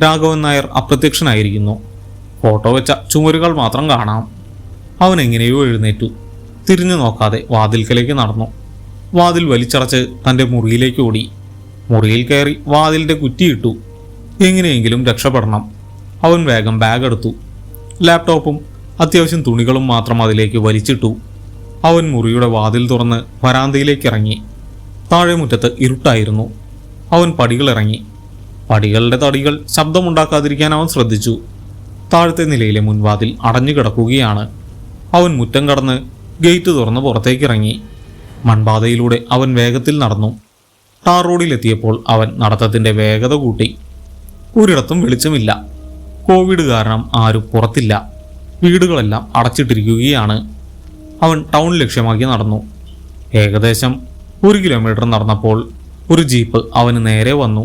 A: രാഘവൻ നായർ അപ്രത്യക്ഷനായിരിക്കുന്നു. ഫോട്ടോ വെച്ച ചുമരുകൾ മാത്രം കാണാം. അവൻ എങ്ങനെയോ എഴുന്നേറ്റു. തിരിഞ്ഞു നോക്കാതെ വാതിൽക്കലേക്ക് നടന്നു. വാതിൽ വലിച്ചടച്ച് തൻ്റെ മുറിയിലേക്ക് ഓടി. മുറിയിൽ കയറി വാതിലിൻ്റെ കുറ്റിയിട്ടു. എങ്ങനെയെങ്കിലും രക്ഷപ്പെടണം. അവൻ വേഗം ബാഗ് എടുത്തു. ലാപ്ടോപ്പും അത്യാവശ്യം തുണികളും മാത്രം അതിലേക്ക് വലിച്ചിട്ടു. അവൻ മുറിയുടെ വാതിൽ തുറന്ന് വരാന്തയിലേക്ക് ഇറങ്ങി. താഴെ മുറ്റത്ത് ഇരുട്ടായിരുന്നു. അവൻ പടികളിറങ്ങി. പടികളുടെ തടികൾ ശബ്ദമുണ്ടാക്കാതിരിക്കാൻ അവൻ ശ്രദ്ധിച്ചു. താഴത്തെ നിലയിലെ മുൻവാതിൽ അടഞ്ഞു കിടക്കുകയാണ്. അവൻ മുറ്റം കടന്ന് ഗേറ്റ് തുറന്ന് പുറത്തേക്കിറങ്ങി. മൺപാതയിലൂടെ അവൻ വേഗത്തിൽ നടന്നു. ടാർ റോഡിലെത്തിയപ്പോൾ അവൻ നടത്തത്തിൻ്റെ വേഗത കൂട്ടി. ഒരിടത്തും വെളിച്ചമില്ല. കോവിഡ് കാരണം ആരും പുറത്തില്ല. വീടുകളെല്ലാം അടച്ചിട്ടിരിക്കുകയാണ്. അവൻ ടൗൺ ലക്ഷ്യമാക്കി നടന്നു. ഏകദേശം 1 കിലോമീറ്റർ നടന്നപ്പോൾ ഒരു ജീപ്പ് അവന് നേരെ വന്നു.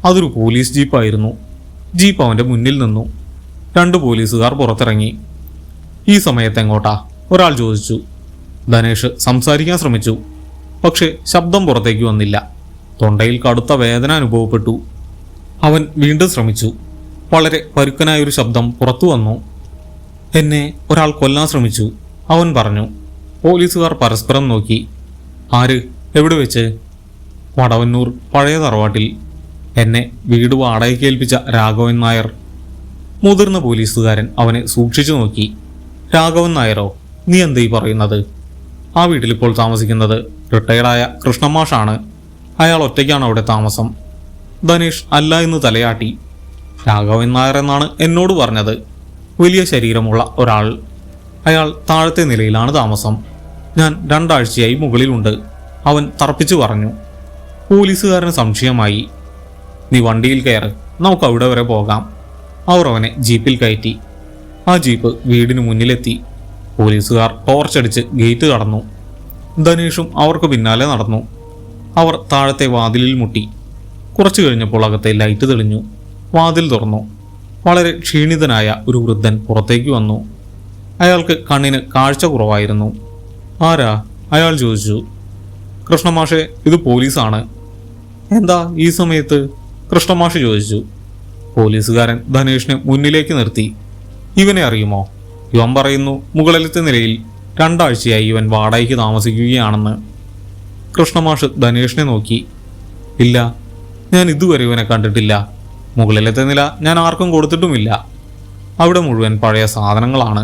A: അതൊരു പോലീസ് ജീപ്പായിരുന്നു. ജീപ്പ് അവൻ്റെ മുന്നിൽ നിന്നു. 2 പോലീസുകാർ പുറത്തിറങ്ങി. ഈ സമയത്ത് എങ്ങോട്ടാ? ഒരാൾ ചോദിച്ചു. ധനേഷ് സംസാരിക്കാൻ ശ്രമിച്ചു. പക്ഷെ ശബ്ദം പുറത്തേക്ക് വന്നില്ല. തൊണ്ടയിൽ കടുത്ത വേദന അനുഭവപ്പെട്ടു. അവൻ വീണ്ടും ശ്രമിച്ചു. വളരെ പരുക്കനായൊരു ശബ്ദം പുറത്തു വന്നു. എന്നെ ഒരാൾ കൊല്ലാൻ ശ്രമിച്ചു, അവൻ പറഞ്ഞു. പോലീസുകാർ പരസ്പരം നോക്കി. ആര്? എവിടെ വെച്ച്? വടവന്നൂർ പഴയ തറവാട്ടിൽ. എന്നെ വീട് വാടകയ്ക്ക് ഏൽപ്പിച്ച രാഘവൻ നായർ. മുതിർന്ന പോലീസുകാരൻ അവനെ സൂക്ഷിച്ചു നോക്കി. രാഘവൻ നായരോ? നീ എന്തീ പറയുന്നത്? ആ വീട്ടിലിപ്പോൾ താമസിക്കുന്നത് റിട്ടയർഡായ കൃഷ്ണമാഷാണ്. അയാൾ ഒറ്റയ്ക്കാണ് അവിടെ താമസം. ധനേഷ് അല്ല എന്ന് തലയാട്ടി. രാഘവൻ നായർ എന്നാണ് എന്നോട് പറഞ്ഞത്. വലിയ ശരീരമുള്ള ഒരാൾ. അയാൾ താഴത്തെ നിലയിലാണ് താമസം. ഞാൻ 2 ആഴ്ചയായി മുകളിലുണ്ട്, അവൻ തറപ്പിച്ചു പറഞ്ഞു. പോലീസുകാരന് സംശയമായി. നീ വണ്ടിയിൽ കയറ്, നമുക്ക് അവിടെ വരെ പോകാം. അവർ അവനെ ജീപ്പിൽ കയറ്റി. ആ ജീപ്പ് വീടിന് മുന്നിലെത്തി. പോലീസുകാർ ടോർച്ചടിച്ച് ഗേറ്റ് കടന്നു. ധനേഷും അവർക്ക് പിന്നാലെ നടന്നു. അവർ താഴത്തെ വാതിലിൽ മുട്ടി. കുറച്ചു കഴിഞ്ഞപ്പോൾ അകത്തെ ലൈറ്റ് തെളിഞ്ഞു. വാതിൽ തുറന്നു. വളരെ ക്ഷീണിതനായ ഒരു വൃദ്ധൻ പുറത്തേക്ക് വന്നു. അയാൾക്ക് കണ്ണിന് കാഴ്ച കുറവായിരുന്നു. ആരാ? അയാൾ ചോദിച്ചു. കൃഷ്ണമാഷെ, ഇത് പോലീസാണ്. എന്താ ഈ സമയത്ത്? കൃഷ്ണമാഷ് ചോദിച്ചു. പോലീസുകാരൻ ധനേഷിനെ മുന്നിലേക്ക് നിർത്തി. ഇവനെ അറിയുമോ? ഇവൻ പറയുന്നു മുകളിലത്തെ നിലയിൽ 2 ആഴ്ചയായി ഇവൻ വാടകയ്ക്ക് താമസിക്കുകയാണെന്ന്. കൃഷ്ണമാഷ് ധനേഷിനെ നോക്കി. ഇല്ല, ഞാൻ ഇതുവരെ ഇവനെ കണ്ടിട്ടില്ല. മുകളിലത്തെ നില ഞാൻ ആർക്കും കൊടുത്തിട്ടുമില്ല. അവിടെ മുഴുവൻ പഴയ സാധനങ്ങളാണ്.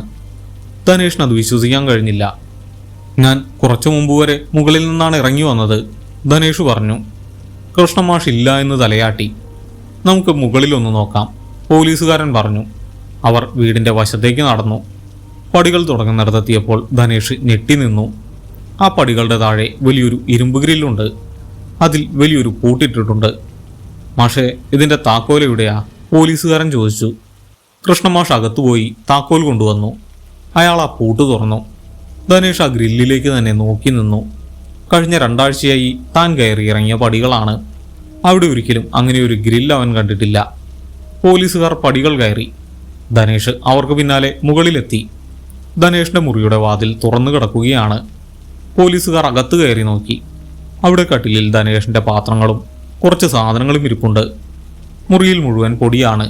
A: ധനേഷിന് അത് വിശ്വസിക്കാൻ കഴിഞ്ഞില്ല. ഞാൻ കുറച്ചു മുമ്പ് വരെ മുകളിൽ നിന്നാണ് ഇറങ്ങി വന്നത്, ധനേഷ് പറഞ്ഞു. കൃഷ്ണമാഷ് ഇല്ല എന്ന് തലയാട്ടി. നമുക്ക് മുകളിലൊന്ന് നോക്കാം, പോലീസുകാരൻ പറഞ്ഞു. അവർ വീടിൻ്റെ വശത്തേക്ക് നടന്നു. പടികൾ തുടങ്ങുന്നിടത്തെത്തിയപ്പോൾ ധനേഷ് ഞെട്ടി നിന്നു. ആ പടികളുടെ താഴെ വലിയൊരു ഇരുമ്പ് ഗ്രില്ലുണ്ട്. അതിൽ വലിയൊരു പൂട്ടിട്ടിട്ടുണ്ട്. മാഷേ, ഇതിൻ്റെ താക്കോൽ എവിടെയാ? പോലീസുകാരൻ ചോദിച്ചു. കൃഷ്ണമാഷ് അകത്തുപോയി താക്കോൽ കൊണ്ടുവന്നു. അയാൾ ആ പൂട്ട് തുറന്നു. ധനേഷ് ആ ഗ്രില്ലിലേക്ക് തന്നെ നോക്കി നിന്നു. കഴിഞ്ഞ 2 ആഴ്ചയായി താൻ കയറി ഇറങ്ങിയ പടികളാണ്. അവിടെ ഒരിക്കലും അങ്ങനെ ഒരു ഗ്രില്ല് അവൻ കണ്ടിട്ടില്ല. പോലീസുകാർ പടികൾ കയറി. ധനേഷ് അവർക്ക് പിന്നാലെ മുകളിലെത്തി. ധനേഷിന്റെ മുറിയുടെ വാതിൽ തുറന്നു കിടക്കുകയാണ്. പോലീസുകാർ അകത്ത് കയറി നോക്കി. അവിടെ കട്ടിലിൽ ധനേഷിന്റെ പാത്രങ്ങളും കുറച്ച് സാധനങ്ങളും ഇരിപ്പുണ്ട്. മുറിയിൽ മുഴുവൻ പൊടിയാണ്.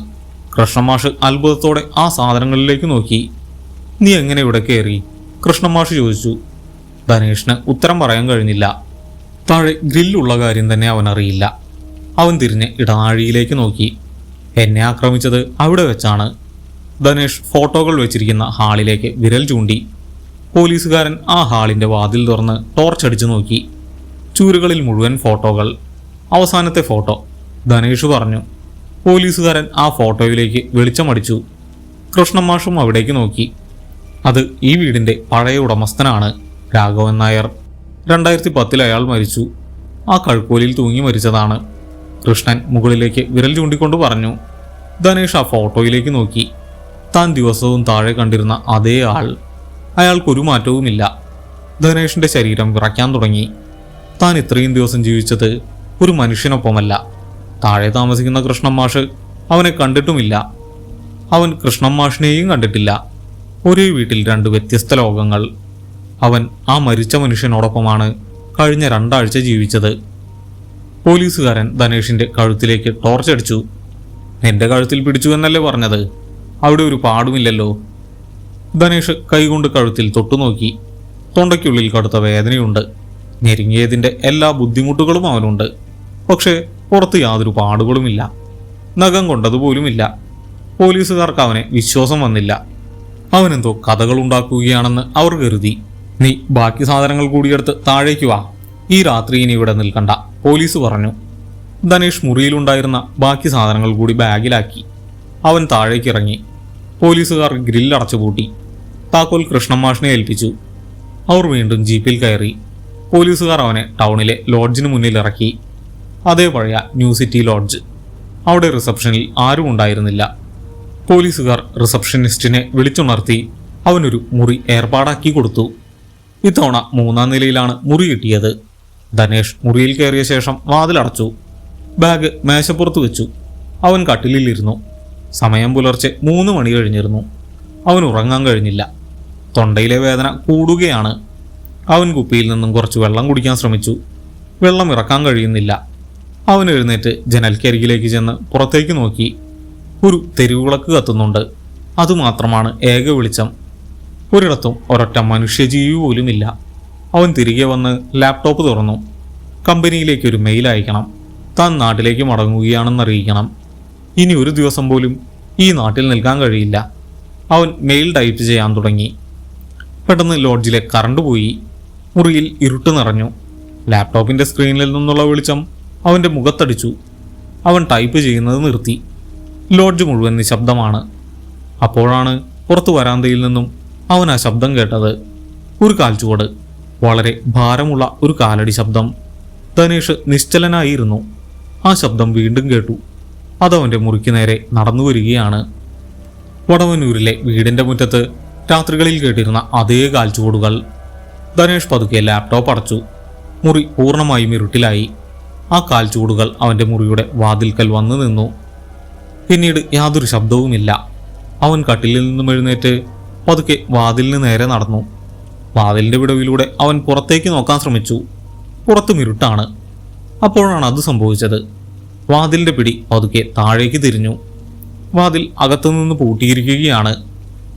A: കൃഷ്ണമാഷ് അത്ഭുതത്തോടെ ആ സാധനങ്ങളിലേക്ക് നോക്കി. നീ എങ്ങനെ ഇവിടെ കയറി? കൃഷ്ണമാഷ് ചോദിച്ചു. ധനേഷിന് ഉത്തരം പറയാൻ കഴിഞ്ഞില്ല. താഴെ ഗ്രില്ലുള്ള കാര്യം തന്നെ അവൻ അറിയില്ല. അവൻ തിരിഞ്ഞ് ഇടനാഴിയിലേക്ക് നോക്കി. എന്നെ ആക്രമിച്ചത് അവിടെ വെച്ചാണ്. ധനേഷ് ഫോട്ടോകൾ വെച്ചിരിക്കുന്ന ഹാളിലേക്ക് വിരൽ ചൂണ്ടി. പോലീസുകാരൻ ആ ഹാളിന്റെ വാതിൽ തുറന്ന് ടോർച്ചടിച്ചു നോക്കി. ചൂരുകളിൽ മുഴുവൻ ഫോട്ടോകൾ. അവസാനത്തെ ഫോട്ടോ, ധനേഷ് പറഞ്ഞു. പോലീസുകാരൻ ആ ഫോട്ടോയിലേക്ക് വെളിച്ചമടിച്ചു. കൃഷ്ണമാഷും അവിടേക്ക് നോക്കി. അത് ഈ വീടിന്റെ പഴയ ഉടമസ്ഥനാണ്, രാഘവൻ നായർ. 2010 അയാൾ മരിച്ചു. ആ കഴുക്കോലിൽ തൂങ്ങി മരിച്ചതാണ്. കൃഷ്ണൻ മുകളിലേക്ക് വിരൽ ചൂണ്ടിക്കൊണ്ട് പറഞ്ഞു. ധനേഷ് ആ ഫോട്ടോയിലേക്ക് നോക്കി. താൻ ദിവസവും താഴെ കണ്ടിരുന്ന അതേ ആൾ. അയാൾക്കൊരു മാറ്റവുമില്ല. ധനേഷിന്റെ ശരീരം വിറയ്ക്കാൻ തുടങ്ങി. താൻ ഇത്രയും ദിവസം ജീവിച്ചത് ഒരു മനുഷ്യനൊപ്പമല്ല. താഴെ താമസിക്കുന്ന കൃഷ്ണൻ മാഷ് അവനെ കണ്ടിട്ടുമില്ല. അവൻ കൃഷ്ണൻ മാഷിനെയും കണ്ടിട്ടില്ല. ഒരേ വീട്ടിൽ രണ്ട് വ്യത്യസ്ത ലോകങ്ങൾ. അവൻ ആ മരിച്ച മനുഷ്യനോടൊപ്പമാണ് കഴിഞ്ഞ 2 ആഴ്ച ജീവിച്ചത്. പോലീസുകാരൻ ധനേഷിന്റെ കഴുത്തിലേക്ക് ടോർച്ചടിച്ചു. എന്റെ കഴുത്തിൽ പിടിച്ചു എന്നല്ലേ പറഞ്ഞത്? അവിടെ ഒരു പാടുമില്ലല്ലോ. ധനേഷ് കൈകൊണ്ട് കഴുത്തിൽ തൊട്ടുനോക്കി. തൊണ്ടയ്ക്കുള്ളിൽ കടുത്ത വേദനയുണ്ട്. ഞെരുങ്ങിയതിന്റെ എല്ലാ ബുദ്ധിമുട്ടുകളും അവനുണ്ട്. പക്ഷേ പുറത്ത് യാതൊരു പാടുകളുമില്ല. നഖം കൊണ്ടതുപോലുമില്ല. പോലീസുകാർക്ക് അവനെ വിശ്വാസം വന്നില്ല. അവനെന്തോ കഥകളുണ്ടാക്കുകയാണെന്ന് അവർ കരുതി. നീ ബാക്കി സാധനങ്ങൾ കൂടിയെടുത്ത് താഴേക്ക് വാ. ഈ രാത്രി ഇനി ഇവിടെ നിൽക്കണ്ട, പോലീസ് പറഞ്ഞു. ധനേഷ് മുറിയിലുണ്ടായിരുന്ന ബാക്കി സാധനങ്ങൾ കൂടി ബാഗിലാക്കി. അവൻ താഴേക്കിറങ്ങി. പോലീസുകാർ ഗ്രില്ലടച്ചു പൂട്ടി. താക്കോൽ കൃഷ്ണൻ മാഷിനെ ഏൽപ്പിച്ചു. അവർ വീണ്ടും ജീപ്പിൽ കയറി. പോലീസുകാർ അവനെ ടൗണിലെ ലോഡ്ജിന് മുന്നിൽ ഇറക്കി. അതേ പഴയ ന്യൂ സിറ്റി ലോഡ്ജ്. അവിടെ റിസപ്ഷനിൽ ആരും ഉണ്ടായിരുന്നില്ല. പോലീസുകാർ റിസപ്ഷനിസ്റ്റിനെ വിളിച്ചുണർത്തി അവനൊരു മുറി ഏർപ്പാടാക്കി കൊടുത്തു. ഇത്തവണ 3-ാം നിലയിലാണ് മുറി കിട്ടിയത്. ധനേഷ് മുറിയിൽ കയറിയ ശേഷം വാതിലടച്ചു. ബാഗ് മേശപ്പുറത്ത് വെച്ചു. അവൻ കട്ടിലിരുന്നു. സമയം പുലർച്ചെ 3 മണി കഴിഞ്ഞിരുന്നു. അവൻ ഉറങ്ങാൻ കഴിഞ്ഞില്ല. തൊണ്ടയിലെ വേദന കൂടുകയാണ്. അവൻ കുപ്പിയിൽ നിന്നും കുറച്ച് വെള്ളം കുടിക്കാൻ ശ്രമിച്ചു. വെള്ളം ഇറക്കാൻ കഴിയുന്നില്ല. അവൻ എഴുന്നേറ്റ് ജനൽക്കരികിലേക്ക് ചെന്ന് പുറത്തേക്ക് നോക്കി. ഒരു തെരുവുവിളക്ക് കത്തുന്നുണ്ട്. അതുമാത്രമാണ് ഏക വെളിച്ചം. ഒരിടത്തും ഒരൊറ്റ മനുഷ്യജീവി പോലുമില്ല. അവൻ തിരികെ വന്ന് ലാപ്ടോപ്പ് തുറന്നു. കമ്പനിയിലേക്ക് ഒരു മെയിൽ അയക്കണം. താൻ നാട്ടിലേക്ക് മടങ്ങുകയാണെന്നറിയിക്കണം. ഇനി ഒരു ദിവസം പോലും ഈ നാട്ടിൽ നിൽക്കാൻ കഴിയില്ല. അവൻ മെയിൽ ടൈപ്പ് ചെയ്യാൻ തുടങ്ങി. പെട്ടെന്ന് ലോഡ്ജിലെ കറണ്ട് പോയി. മുറിയിൽ ഇരുട്ട് നിറഞ്ഞു. ലാപ്ടോപ്പിന്റെ സ്ക്രീനിൽ നിന്നുള്ള വെളിച്ചം അവന്റെ മുഖത്തടിച്ചു. അവൻ ടൈപ്പ് ചെയ്യുന്നത് നിർത്തി. ലോഡ്ജ് മുഴുവൻ നിശബ്ദമാണ്. അപ്പോഴാണ് പുറത്തു വരാന്തയിൽ നിന്നും അവൻ ആ ശബ്ദം കേട്ടത്. ഒരു കാൽച്ചുവട്. വളരെ ഭാരമുള്ള ഒരു കാലടി ശബ്ദം. ധനേഷ് നിശ്ചലനായിരുന്നു. ആ ശബ്ദം വീണ്ടും കേട്ടു. അതവന്റെ മുറിക്ക് നേരെ നടന്നു വരികയാണ്. വടവന്നൂരിലെ വീടിന്റെ മുറ്റത്ത് രാത്രികളിൽ കേട്ടിരുന്ന അതേ കാൽച്ചുവടുകൾ. ധനേഷ് പതുക്കെ ലാപ്ടോപ്പ് അടച്ചു. മുറി പൂർണ്ണമായും ഇരുട്ടിലായി. ആ കാൽച്ചുവടുകൾ അവന്റെ മുറിയുടെ വാതിൽക്കൽ വന്നു നിന്നു. പിന്നീട് യാതൊരു ശബ്ദവുമില്ല. അവൻ കട്ടിലിൽ നിന്നും എഴുന്നേറ്റ് പതുക്കെ വാതിലിന് നേരെ നടന്നു. വാതിലിന്റെ വിടവിലൂടെ അവൻ പുറത്തേക്ക് നോക്കാൻ ശ്രമിച്ചു. പുറത്തും ഇരുട്ടാണ്. അപ്പോഴാണ് അത് സംഭവിച്ചത്. വാതിലിന്റെ പിടി പതുക്കെ താഴേക്ക് തിരിഞ്ഞു. വാതിൽ അകത്തുനിന്ന് പൂട്ടിയിരിക്കുകയാണ്.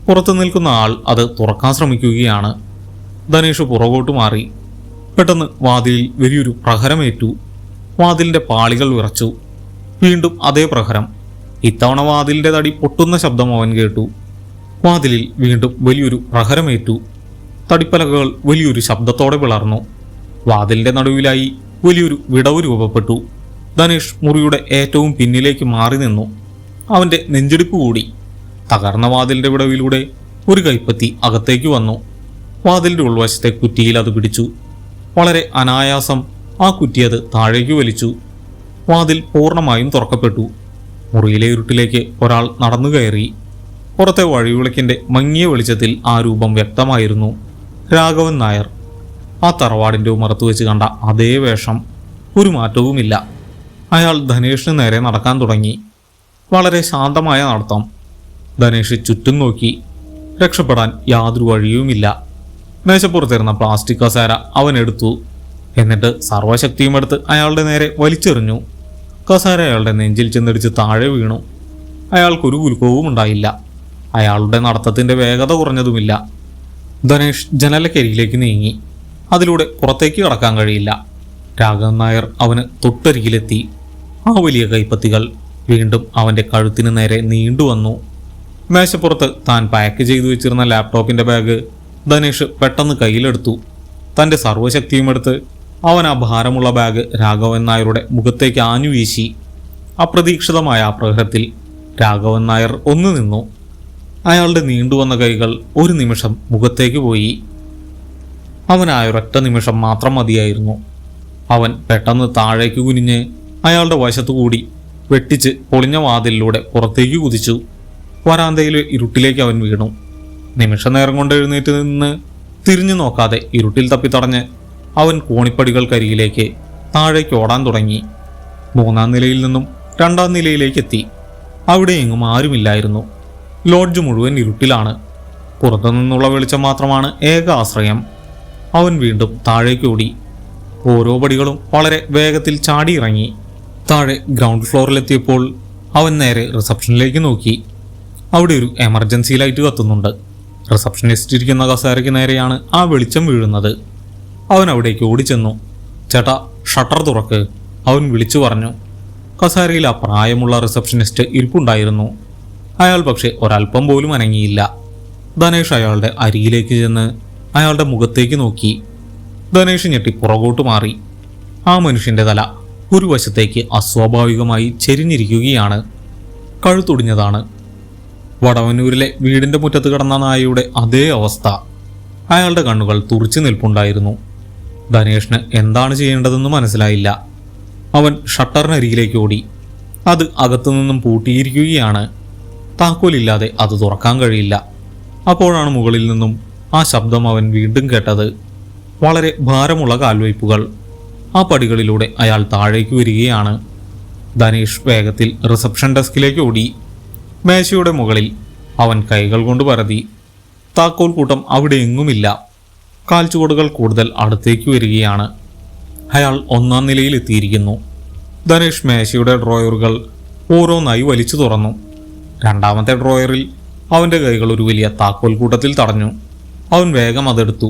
A: പുറത്തു നിൽക്കുന്ന ആൾ അത് തുറക്കാൻ ശ്രമിക്കുകയാണ്. ധനേഷ് പുറകോട്ട് മാറി. പെട്ടെന്ന് വാതിലിൽ വലിയൊരു പ്രഹരമേറ്റു. വാതിലിന്റെ പാളികൾ വിറച്ചു. വീണ്ടും അതേ പ്രഹരം. ഇത്തവണ വാതിലിന്റെ തടി പൊട്ടുന്ന ശബ്ദം അവൻ കേട്ടു. വാതിലിൽ വീണ്ടും വലിയൊരു പ്രഹരമേറ്റു. തടിപ്പലകകൾ വലിയൊരു ശബ്ദത്തോടെ പിളർന്നു. വാതിലിന്റെ നടുവിലായി വലിയൊരു വിടവ് രൂപപ്പെട്ടു. ധനേഷ് മുറിയുടെ ഏറ്റവും പിന്നിലേക്ക് മാറി നിന്നു. അവന്റെ നെഞ്ചിടിപ്പ് കൂടി. തകർന്ന വാതിലിന്റെ വിടവിലൂടെ ഒരു കൈപ്പത്തി അകത്തേക്ക് വന്നു. വാതിലിന്റെ ഉൾവശത്തെ കുറ്റിയിൽ അത് പിടിച്ചു. വളരെ അനായാസം ആ കുറ്റി അത് താഴേക്ക് വലിച്ചു. വാതിൽ പൂർണ്ണമായും തുറക്കപ്പെട്ടു. മുറിയിലെ ഇരുട്ടിലേക്ക് ഒരാൾ നടന്നു കയറി. പുറത്തെ വഴിവിളക്കിന്റെ മങ്ങിയ വെളിച്ചത്തിൽ ആ രൂപം വ്യക്തമായിരുന്നു. രാഘവൻ നായർ. ആ തറവാടിന്റെ ഉമ്മറത്ത് വെച്ച് കണ്ട അതേ വേഷം. ഒരു മാറ്റവുമില്ല. അയാൾ ധനേഷിന് നേരെ നടക്കാൻ തുടങ്ങി. വളരെ ശാന്തമായ നടത്തം. ധനേഷ് ചുറ്റും നോക്കി. രക്ഷപ്പെടാൻ യാതൊരു വഴിയുമില്ല. മേശപ്പുറത്തിരുന്ന പ്ലാസ്റ്റിക് കസേര അവൻ എടുത്തു. എന്നിട്ട് സർവശക്തിയും എടുത്ത് അയാളുടെ നേരെ വലിച്ചെറിഞ്ഞു. കസേര അയാളുടെ നെഞ്ചിൽ ചെന്നിടിച്ച് താഴെ വീണു. അയാൾക്കൊരു കുലുക്കവും ഉണ്ടായില്ല. അയാളുടെ നടത്തത്തിന്റെ വേഗത കുറഞ്ഞതുമില്ല. ധനേഷ് ജനലക്കരികിലേക്ക് നീങ്ങി. അതിലൂടെ പുറത്തേക്ക് കടക്കാൻ കഴിയില്ല. രാഘവൻ നായർ അവന് തൊട്ടരികിലെത്തി. ആ വലിയ കൈപ്പത്തികൾ വീണ്ടും അവന്റെ കഴുത്തിന് നേരെ നീണ്ടുവന്നു. മേശപ്പുറത്ത് താൻ പാക്ക് ചെയ്തു വെച്ചിരുന്ന ലാപ്ടോപ്പിന്റെ ബാഗ് ധനേഷ് പെട്ടെന്ന് കയ്യിലെടുത്തു. തന്റെ സർവ്വശക്തിയും എടുത്ത് അവൻ ആ ഭാരമുള്ള ബാഗ് രാഘവൻ നായരുടെ മുഖത്തേക്ക് ആഞ്ഞു വീശി. അപ്രതീക്ഷിതമായ ആ പ്രഹരത്തിൽ രാഘവൻ നായർ ഒന്നു നിന്നു. അയാളുടെ നീണ്ടുവന്ന കൈകൾ ഒരു നിമിഷം മുഖത്തേക്ക് പോയി. അവനായൊരൊറ്റ നിമിഷം മാത്രം മതിയായിരുന്നു. അവൻ പെട്ടെന്ന് താഴേക്ക് കുനിഞ്ഞ് അയാളുടെ വശത്തുകൂടി വെട്ടിച്ച് പൊളിഞ്ഞ വാതിലിലൂടെ പുറത്തേക്ക് കുതിച്ചു. വരാന്തയിലെ ഇരുട്ടിലേക്ക് അവൻ വീണു. നിമിഷ നേരം കൊണ്ട് എഴുന്നേറ്റ് നിന്ന് തിരിഞ്ഞു നോക്കാതെ ഇരുട്ടിൽ തപ്പിത്തടഞ്ഞ് അവൻ കോണിപ്പടികൾക്കരികിലേക്ക് താഴേക്ക് ഓടാൻ തുടങ്ങി. 3-ാം നിലയിൽ നിന്നും 2-ാം നിലയിലേക്ക് എത്തി. അവിടെ എങ്ങും ആരുമില്ലായിരുന്നു. ലോഡ്ജ് മുഴുവൻ ഇരുട്ടിലാണ്. പുറത്തു നിന്നുള്ള വെളിച്ചം മാത്രമാണ് ഏക ആശ്രയം. അവൻ വീണ്ടും താഴേക്ക് ഓടി. ഓരോ പടികളും വളരെ വേഗത്തിൽ ചാടിയിറങ്ങി. താഴെ ഗ്രൗണ്ട് ഫ്ലോറിലെത്തിയപ്പോൾ അവൻ നേരെ റിസപ്ഷനിലേക്ക് നോക്കി. അവിടെ ഒരു എമർജൻസി ലൈറ്റ് കത്തുന്നുണ്ട്. റിസപ്ഷനിസ്റ്റ് ഇരിക്കുന്ന കസേരയ്ക്ക് നേരെയാണ് ആ വെളിച്ചം വീഴുന്നത്. അവൻ അവിടേക്ക് ഓടിച്ചെന്നു. ചേട്ടാ, ഷട്ടർ തുറക്ക്, അവൻ വിളിച്ചു പറഞ്ഞു. കസേരയിൽ ആ പ്രായമുള്ള റിസപ്ഷനിസ്റ്റ് ഇരിപ്പുണ്ടായിരുന്നു. അയാൾ പക്ഷെ ഒരൽപ്പം പോലും അനങ്ങിയില്ല. ധനേഷ് അയാളുടെ അരികിലേക്ക് ചെന്ന് അയാളുടെ മുഖത്തേക്ക് നോക്കി. ധനേഷ് ഞെട്ടി പുറകോട്ട് മാറി. ആ മനുഷ്യന്റെ തല ഒരു വശത്തേക്ക് അസ്വാഭാവികമായി ചെരിഞ്ഞിരിക്കുകയാണ്. കഴുത്തൊടിഞ്ഞതാണ്. വടവന്നൂരിലെ വീടിന്റെ മുറ്റത്ത് കിടന്ന നായയുടെ അതേ അവസ്ഥ. അയാളുടെ കണ്ണുകൾ തുറിച്ചു നിൽപ്പുണ്ടായിരുന്നു. ധനേഷിന് എന്താണ് ചെയ്യേണ്ടതെന്ന് മനസ്സിലായില്ല. അവൻ ഷട്ടറിനരികിലേക്ക് ഓടി. അത് അകത്തുനിന്നും പൂട്ടിയിരിക്കുകയാണ്. താക്കോലില്ലാതെ അത് തുറക്കാൻ കഴിയില്ല. അപ്പോഴാണ് മുകളിൽ നിന്നും ആ ശബ്ദം അവൻ വീണ്ടും കേട്ടത്. വളരെ ഭാരമുള്ള കാൽവയ്പ്പുകൾ. ആ പടികളിലൂടെ അയാൾ താഴേക്ക് വരികയാണ്. ധനേഷ് വേഗത്തിൽ റിസപ്ഷൻ ഡെസ്കിലേക്ക് ഓടി. മേശയുടെ മുകളിൽ അവൻ കൈകൾ കൊണ്ട് പരതി. താക്കോൽ കൂട്ടം അവിടെ എങ്ങുമില്ല. കാൽച്ചുവടുകൾ കൂടുതൽ അടുത്തേക്ക് വരികയാണ്. അയാൾ 1-ാം നിലയിൽ എത്തിയിരിക്കുന്നു. ധനേഷ് മേശയുടെ ഡ്രോയറുകൾ ഓരോന്നായി വലിച്ചു തുറന്നു. 2-ാമത്തെ ഡ്രോയറിൽ അവൻ്റെ കൈകൾ ഒരു വലിയ താക്കോൽ കൂട്ടത്തിൽ തടഞ്ഞു. അവൻ വേഗം അതെടുത്തു.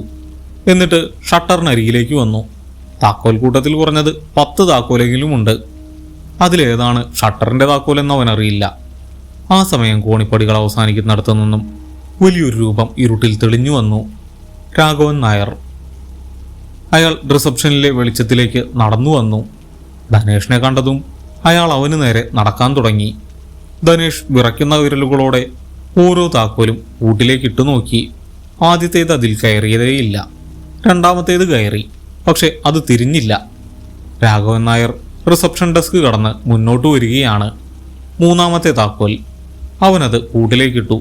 A: എന്നിട്ട് ഷട്ടറിനരികിലേക്ക് വന്നു. താക്കോൽ കൂട്ടത്തിൽ കുറഞ്ഞത് 10 താക്കോലെങ്കിലുമുണ്ട്. അതിലേതാണ് ഷട്ടറിൻ്റെ താക്കോലെന്ന് അവനറിയില്ല. ആ സമയം കോണിപ്പടികൾ അവസാനിക്കുന്നിടത്തു നിന്നും വലിയൊരു രൂപം ഇരുട്ടിൽ തെളിഞ്ഞു വന്നു. രാഘവൻ നായർ. അയാൾ റിസപ്ഷനിലെ വെളിച്ചത്തിലേക്ക് നടന്നു വന്നു. ധനേഷിനെ കണ്ടതും അയാൾ അവന് നേരെ നടക്കാൻ തുടങ്ങി. ധനേഷ് വിറയ്ക്കുന്ന വിരലുകളോടെ ഓരോ താക്കോലും കൂട്ടിലേക്ക് ഇട്ടു നോക്കി. ആദ്യത്തേത് അതിൽ കയറിയതേയില്ല. 2-ാമത്തേത് കയറി, പക്ഷെ അത് തിരിഞ്ഞില്ല. രാഘവൻ നായർ റിസപ്ഷൻ ഡെസ്ക് കടന്ന് മുന്നോട്ട് വരികയാണ്. 3-ാമത്തെ താക്കോൽ. അവനത് കൂട്ടിലേക്കിട്ടു.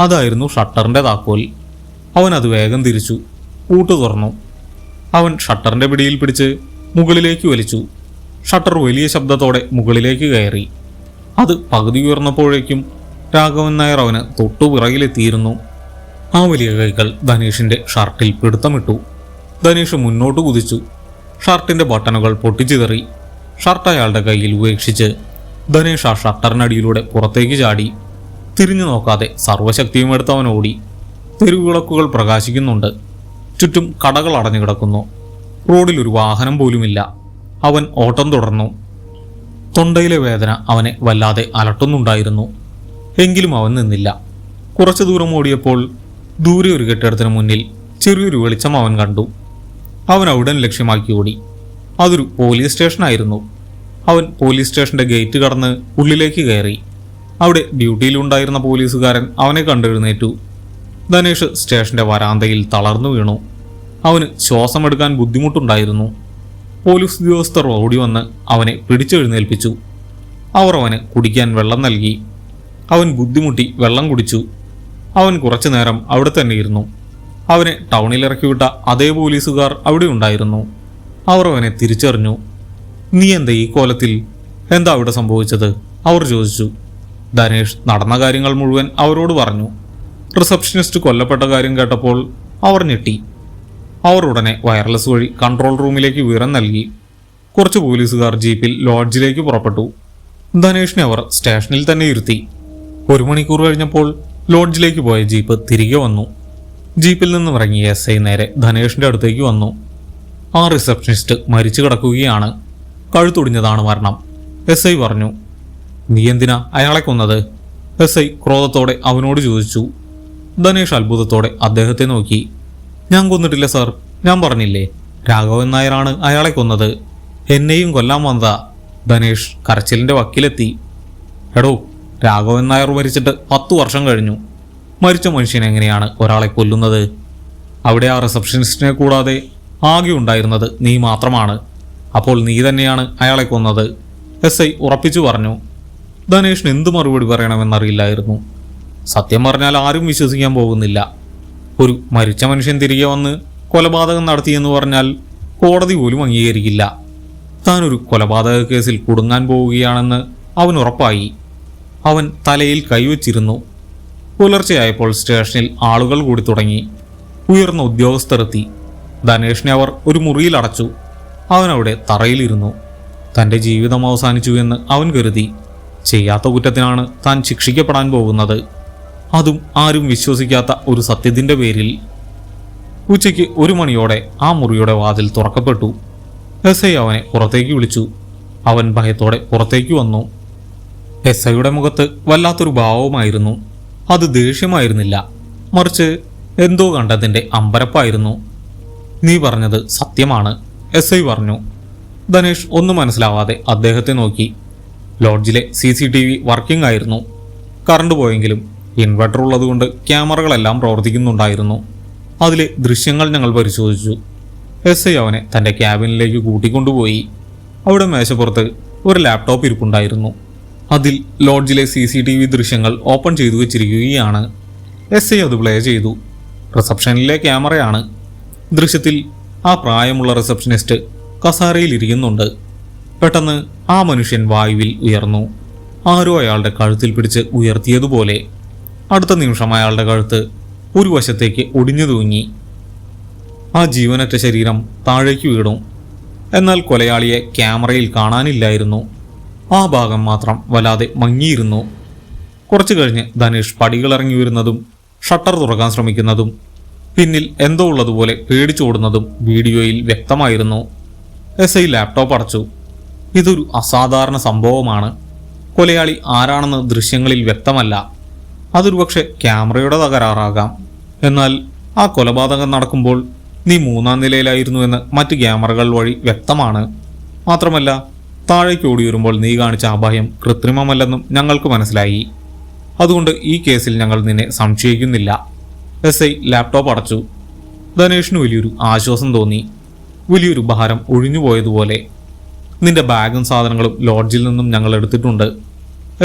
A: അതായിരുന്നു ഷട്ടറിൻ്റെ താക്കോൽ. അവനത് വേഗം തിരിച്ചു. കൂട്ട് തുറന്നു. അവൻ ഷട്ടറിൻ്റെ പിടിയിൽ പിടിച്ച് മുകളിലേക്ക് വലിച്ചു. ഷട്ടർ വലിയ ശബ്ദത്തോടെ മുകളിലേക്ക് കയറി. അത് പകുതി ഉയർന്നപ്പോഴേക്കും രാഘവൻ നായർ അവന് തൊട്ടുപിറകിലെത്തിയിരുന്നു. ആ വലിയ കൈകൾ ധനേഷിന്റെ ഷർട്ടിൽ പിടുത്തമിട്ടു. ധനേഷ് മുന്നോട്ട് കുതിച്ചു. ഷർട്ടിന്റെ ബട്ടണുകൾ പൊട്ടിച്ചിതറി. ഷർട്ട് അയാളുടെ കയ്യിൽ ഉപേക്ഷിച്ച് ധനേഷ് ആ ഷട്ടറിനടിയിലൂടെ പുറത്തേക്ക് ചാടി. തിരിഞ്ഞു നോക്കാതെ സർവ്വശക്തിയും എടുത്ത് അവൻ ഓടി. തെരുവിളക്കുകൾ പ്രകാശിക്കുന്നുണ്ട്. ചുറ്റും കടകൾ അടഞ്ഞു കിടക്കുന്നു. റോഡിൽ ഒരു വാഹനം പോലുമില്ല. അവൻ ഓട്ടം തുടർന്നു. തൊണ്ടയിലെ വേദന അവനെ വല്ലാതെ അലട്ടുന്നുണ്ടായിരുന്നു. എങ്കിലും അവൻ നിന്നില്ല. കുറച്ചു ദൂരം ഓടിയപ്പോൾ ദൂരെ ഒരു കെട്ടിടത്തിന് മുന്നിൽ ചെറിയൊരു വെളിച്ചം അവൻ കണ്ടു. അവൻ അവിടെ ലക്ഷ്യമാക്കി ഓടി. അതൊരു പോലീസ് സ്റ്റേഷനായിരുന്നു. അവൻ പോലീസ് സ്റ്റേഷന്റെ ഗേറ്റ് കടന്ന് ഉള്ളിലേക്ക് കയറി. അവിടെ ഡ്യൂട്ടിയിലുണ്ടായിരുന്ന പോലീസുകാരൻ അവനെ കണ്ടെഴുന്നേറ്റു. ധനേഷ് സ്റ്റേഷന്റെ വരാന്തയിൽ തളർന്നു വീണു. അവന് ശ്വാസമെടുക്കാൻ ബുദ്ധിമുട്ടുണ്ടായിരുന്നു. പോലീസ് ഉദ്യോഗസ്ഥർ ഓടി വന്ന് അവനെ പിടിച്ചെഴുന്നേൽപ്പിച്ചു. അവർ അവന് കുടിക്കാൻ വെള്ളം നൽകി. അവൻ ബുദ്ധിമുട്ടി വെള്ളം കുടിച്ചു. അവൻ കുറച്ചു നേരം അവിടെ തന്നെ ഇരുന്നു. അവനെ ടൗണിൽ ഇറക്കിവിട്ട അതേ പോലീസുകാർ അവിടെ ഉണ്ടായിരുന്നു. അവർ അവനെ തിരിച്ചറിഞ്ഞു. നീ എന്താ ഈ കോലത്തിൽ? എന്താ അവിടെ സംഭവിച്ചത്? അവർ ചോദിച്ചു. ധനേഷ് നടന്ന കാര്യങ്ങൾ മുഴുവൻ അവരോട് പറഞ്ഞു. റിസപ്ഷനിസ്റ്റ് കൊല്ലപ്പെട്ട കാര്യം കേട്ടപ്പോൾ അവർ ഞെട്ടി. അവർ ഉടനെ വയർലെസ് വഴി കൺട്രോൾ റൂമിലേക്ക് വിവരം നൽകി. കുറച്ച് പോലീസുകാർ ജീപ്പിൽ ലോഡ്ജിലേക്ക് പുറപ്പെട്ടു. ധനേഷിനെ അവർ സ്റ്റേഷനിൽ തന്നെ ഇരുത്തി. 1 മണിക്കൂർ കഴിഞ്ഞപ്പോൾ ലോഡ്ജിലേക്ക് പോയ ജീപ്പ് തിരികെ വന്നു. ജീപ്പിൽ നിന്നും ഇറങ്ങിയ SI നേരെ ധനേഷിന്റെ അടുത്തേക്ക് വന്നു. ആ റിസപ്ഷനിസ്റ്റ് മരിച്ചു കിടക്കുകയാണ്. കഴുത്തൊടിഞ്ഞതാണ് മരണം, SI പറഞ്ഞു. നീ എന്തിനാ അയാളെ കൊന്നത്? SI ക്രോധത്തോടെ അവനോട് ചോദിച്ചു. ധനേഷ് അത്ഭുതത്തോടെ അദ്ദേഹത്തെ നോക്കി. ഞാൻ കൊന്നിട്ടില്ല സാർ, ഞാൻ പറഞ്ഞില്ലേ, രാഘവൻ നായരാണ് അയാളെ കൊന്നത്. എന്നെയും കൊല്ലാൻ വന്നതാ. ധനേഷ് കരച്ചിലിന്റെ വക്കിലെത്തി. എടോ, രാഘവൻ നായർ മരിച്ചിട്ട് 10 വർഷം കഴിഞ്ഞു. മരിച്ച മനുഷ്യൻ എങ്ങനെയാണ് ഒരാളെ കൊല്ലുന്നത്? അവിടെ ആ റിസപ്ഷനിസ്റ്റിനെ കൂടാതെ ആകെ ഉണ്ടായിരുന്നത് നീ മാത്രമാണ്. അപ്പോൾ നീ തന്നെയാണ് അയാളെ കൊന്നത്, SI ഉറപ്പിച്ചു പറഞ്ഞു. ധനേഷിന് എന്ത് മറുപടി പറയണമെന്നറിയില്ലായിരുന്നു. സത്യം പറഞ്ഞാൽ ആരും വിശ്വസിക്കാൻ പോകുന്നില്ല. ഒരു മരിച്ച മനുഷ്യൻ തിരികെ വന്ന് കൊലപാതകം നടത്തിയെന്ന് പറഞ്ഞാൽ കോടതി പോലും അംഗീകരിക്കില്ല. താനൊരു കൊലപാതക കേസിൽ കുടുങ്ങാൻ പോവുകയാണെന്ന് അവൻ ഉറപ്പായി. അവൻ തലയിൽ കൈവച്ചിരുന്നു. പുലർച്ചെയായപ്പോൾ സ്റ്റേഷനിൽ ആളുകൾ കൂടി തുടങ്ങി. ഉയർന്ന ഉദ്യോഗസ്ഥരെത്തി. ധനേഷിനെ അവർ ഒരു മുറിയിൽ അടച്ചു. അവനവിടെ തറയിലിരുന്നു. തൻ്റെ ജീവിതം അവസാനിച്ചു എന്ന് അവൻ കരുതി. ചെയ്യാത്ത കുറ്റത്തിനാണ് താൻ ശിക്ഷിക്കപ്പെടാൻ പോകുന്നത്, അതും ആരും വിശ്വസിക്കാത്ത ഒരു സത്യത്തിൻ്റെ പേരിൽ. ഉച്ചയ്ക്ക് 1 മണിയോടെ ആ മുറിയുടെ വാതിൽ തുറക്കപ്പെട്ടു. എസ് ഐ അവനെ പുറത്തേക്ക് വിളിച്ചു. അവൻ ഭയത്തോടെ പുറത്തേക്ക് വന്നു. എസ് ഐയുടെ മുഖത്ത് വല്ലാത്തൊരു ഭാവമായിരുന്നു. അത് ദേഷ്യമായിരുന്നില്ല, മറിച്ച് എന്തോ കണ്ടതിൻ്റെ അമ്പരപ്പായിരുന്നു. നീ പറഞ്ഞത് സത്യമാണ്, എസ് ഐ പറഞ്ഞു. ധനേഷ് ഒന്നും മനസ്സിലാവാതെ അദ്ദേഹത്തെ നോക്കി. ലോഡ്ജിലെ CCTV വർക്കിംഗ് ആയിരുന്നു. കറണ്ട് പോയെങ്കിലും ഇൻവെർട്ടർ ഉള്ളതുകൊണ്ട് ക്യാമറകളെല്ലാം പ്രവർത്തിക്കുന്നുണ്ടായിരുന്നു. അതിലെ ദൃശ്യങ്ങൾ ഞങ്ങൾ പരിശോധിച്ചു. എസ് ഐ അവനെ തൻ്റെ ക്യാബിനിലേക്ക് കൂട്ടിക്കൊണ്ടുപോയി. അവിടെ മേശപ്പുറത്ത് ഒരു ലാപ്ടോപ്പ് ഇരിപ്പുണ്ടായിരുന്നു. അതിൽ ലോഡ്ജിലെ CCTV ദൃശ്യങ്ങൾ ഓപ്പൺ ചെയ്തു വെച്ചിരിക്കുകയാണ്. എസ് ഐ അത് പ്ലേ ചെയ്തു. റിസപ്ഷനിലെ ക്യാമറയാണ്. ദൃശ്യത്തിൽ ആ പ്രായമുള്ള റിസപ്ഷനിസ്റ്റ് കസാരയിൽ ഇരിക്കുന്നുണ്ട്. പെട്ടെന്ന് ആ മനുഷ്യൻ വായുവിൽ ഉയർന്നു. ആരോ അയാളുടെ കഴുത്തിൽ പിടിച്ച് ഉയർത്തിയതുപോലെ. അടുത്ത നിമിഷം അയാളുടെ കഴുത്ത് ഒരു വശത്തേക്ക് ഒടിഞ്ഞു തൂങ്ങി. ആ ജീവനറ്റ ശരീരം താഴേക്ക് വീണു. എന്നാൽ കൊലയാളിയെ ക്യാമറയിൽ കാണാനില്ലായിരുന്നു. ആ ഭാഗം മാത്രം വല്ലാതെ മങ്ങിയിരുന്നു. കുറച്ചു കഴിഞ്ഞ് ധനേഷ് പടികളിറങ്ങി വരുന്നതും ഷട്ടർ തുറക്കാൻ ശ്രമിക്കുന്നതും പിന്നിൽ എന്തോ ഉള്ളതുപോലെ പേടിച്ചോടുന്നതും വീഡിയോയിൽ വ്യക്തമായിരുന്നു. എസ് ഐ ലാപ്ടോപ്പ് അടച്ചു. ഇതൊരു അസാധാരണ സംഭവമാണ്. കൊലയാളി ആരാണെന്ന് ദൃശ്യങ്ങളിൽ വ്യക്തമല്ല. അതൊരു പക്ഷെ ക്യാമറയുടെ തകരാറാകാം. എന്നാൽ ആ കൊലപാതകം നടക്കുമ്പോൾ നീ 3-ാം നിലയിലായിരുന്നു എന്ന് മറ്റ് ക്യാമറകൾ വഴി വ്യക്തമാണ്. മാത്രമല്ല, താഴേക്ക് ഓടി വരുമ്പോൾ നീ കാണിച്ച അഭയം കൃത്രിമമല്ലെന്നും ഞങ്ങൾക്ക് മനസ്സിലായി. അതുകൊണ്ട് ഈ കേസിൽ ഞങ്ങൾ നിന്നെ സംശയിക്കുന്നില്ല. എസ് ഐ ലാപ്ടോപ്പ് അടച്ചു. ധനേഷിന് വലിയൊരു ആശ്വാസം തോന്നി. വലിയൊരു ഭാരം ഒഴിഞ്ഞുപോയതുപോലെ. നിന്റെ ബാഗും സാധനങ്ങളും ലോഡ്ജിൽ നിന്നും ഞങ്ങൾ എടുത്തിട്ടുണ്ട്,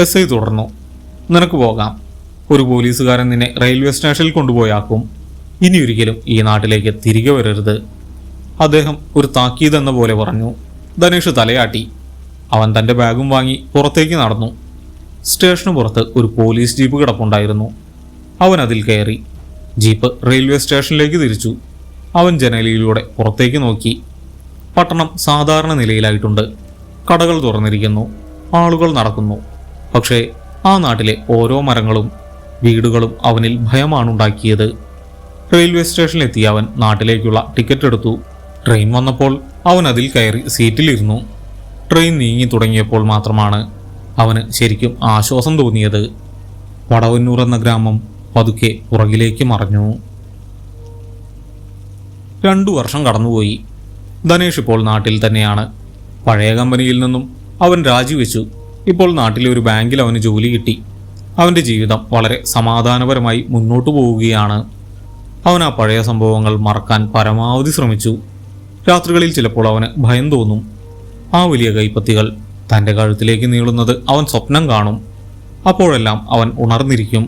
A: എസ് ഐ തുടർന്നു. നിനക്ക് പോകാം. ഒരു പോലീസുകാരൻ നിന്നെ റെയിൽവേ സ്റ്റേഷനിൽ കൊണ്ടുപോയാക്കും. ഇനിയൊരിക്കലും ഈ നാട്ടിലേക്ക് തിരികെ വരരുത്, അദ്ദേഹം ഒരു താക്കീതെന്ന പോലെ പറഞ്ഞു. ധനേഷ് തലയാട്ടി. അവൻ തൻ്റെ ബാഗും വാങ്ങി പുറത്തേക്ക് നടന്നു. സ്റ്റേഷന് പുറത്ത് ഒരു പോലീസ് ജീപ്പ് കിടപ്പുണ്ടായിരുന്നു. അവൻ അതിൽ കയറി. ജീപ്പ് റെയിൽവേ സ്റ്റേഷനിലേക്ക് തിരിച്ചു. അവൻ ജനലിലൂടെ പുറത്തേക്ക് നോക്കി. പട്ടണം സാധാരണ നിലയിലായിട്ടുണ്ട്. കടകൾ തുറന്നിരിക്കുന്നു, ആളുകൾ നടക്കുന്നു. പക്ഷേ ആ നാട്ടിലെ ഓരോ മരങ്ങളും വീടുകളും അവനിൽ ഭയമാണുണ്ടാക്കിയത്. റെയിൽവേ സ്റ്റേഷനിലെത്തിയ അവൻ നാട്ടിലേക്കുള്ള ടിക്കറ്റ് എടുത്തു. ട്രെയിൻ വന്നപ്പോൾ അവൻ അതിൽ കയറി സീറ്റിലിരുന്നു. ട്രെയിൻ നീങ്ങി തുടങ്ങിയപ്പോൾ മാത്രമാണ് അവന് ശരിക്കും ആശ്വാസം തോന്നിയത്. വടവന്നൂർ എന്ന ഗ്രാമം പതുക്കെ പുറകിലേക്ക് മറഞ്ഞു. 2 വർഷം കടന്നുപോയി. ധനേഷ് ഇപ്പോൾ നാട്ടിൽ തന്നെയാണ്. പഴയ കമ്പനിയിൽ നിന്നും അവൻ രാജിവെച്ചു. ഇപ്പോൾ നാട്ടിലെ ഒരു ബാങ്കിൽ അവന് ജോലി കിട്ടി. അവൻ്റെ ജീവിതം വളരെ സമാധാനപരമായി മുന്നോട്ടു പോവുകയാണ്. അവൻ ആ പഴയ സംഭവങ്ങൾ മറക്കാൻ പരമാവധി ശ്രമിച്ചു. രാത്രികളിൽ ചിലപ്പോൾ അവന് ഭയം തോന്നും. ആ വലിയ കൈപ്പത്തികൾ തൻ്റെ കഴുത്തിലേക്ക് നീളുന്നത് അവൻ സ്വപ്നം കാണും. അപ്പോഴെല്ലാം അവൻ ഉണർന്നിരിക്കും.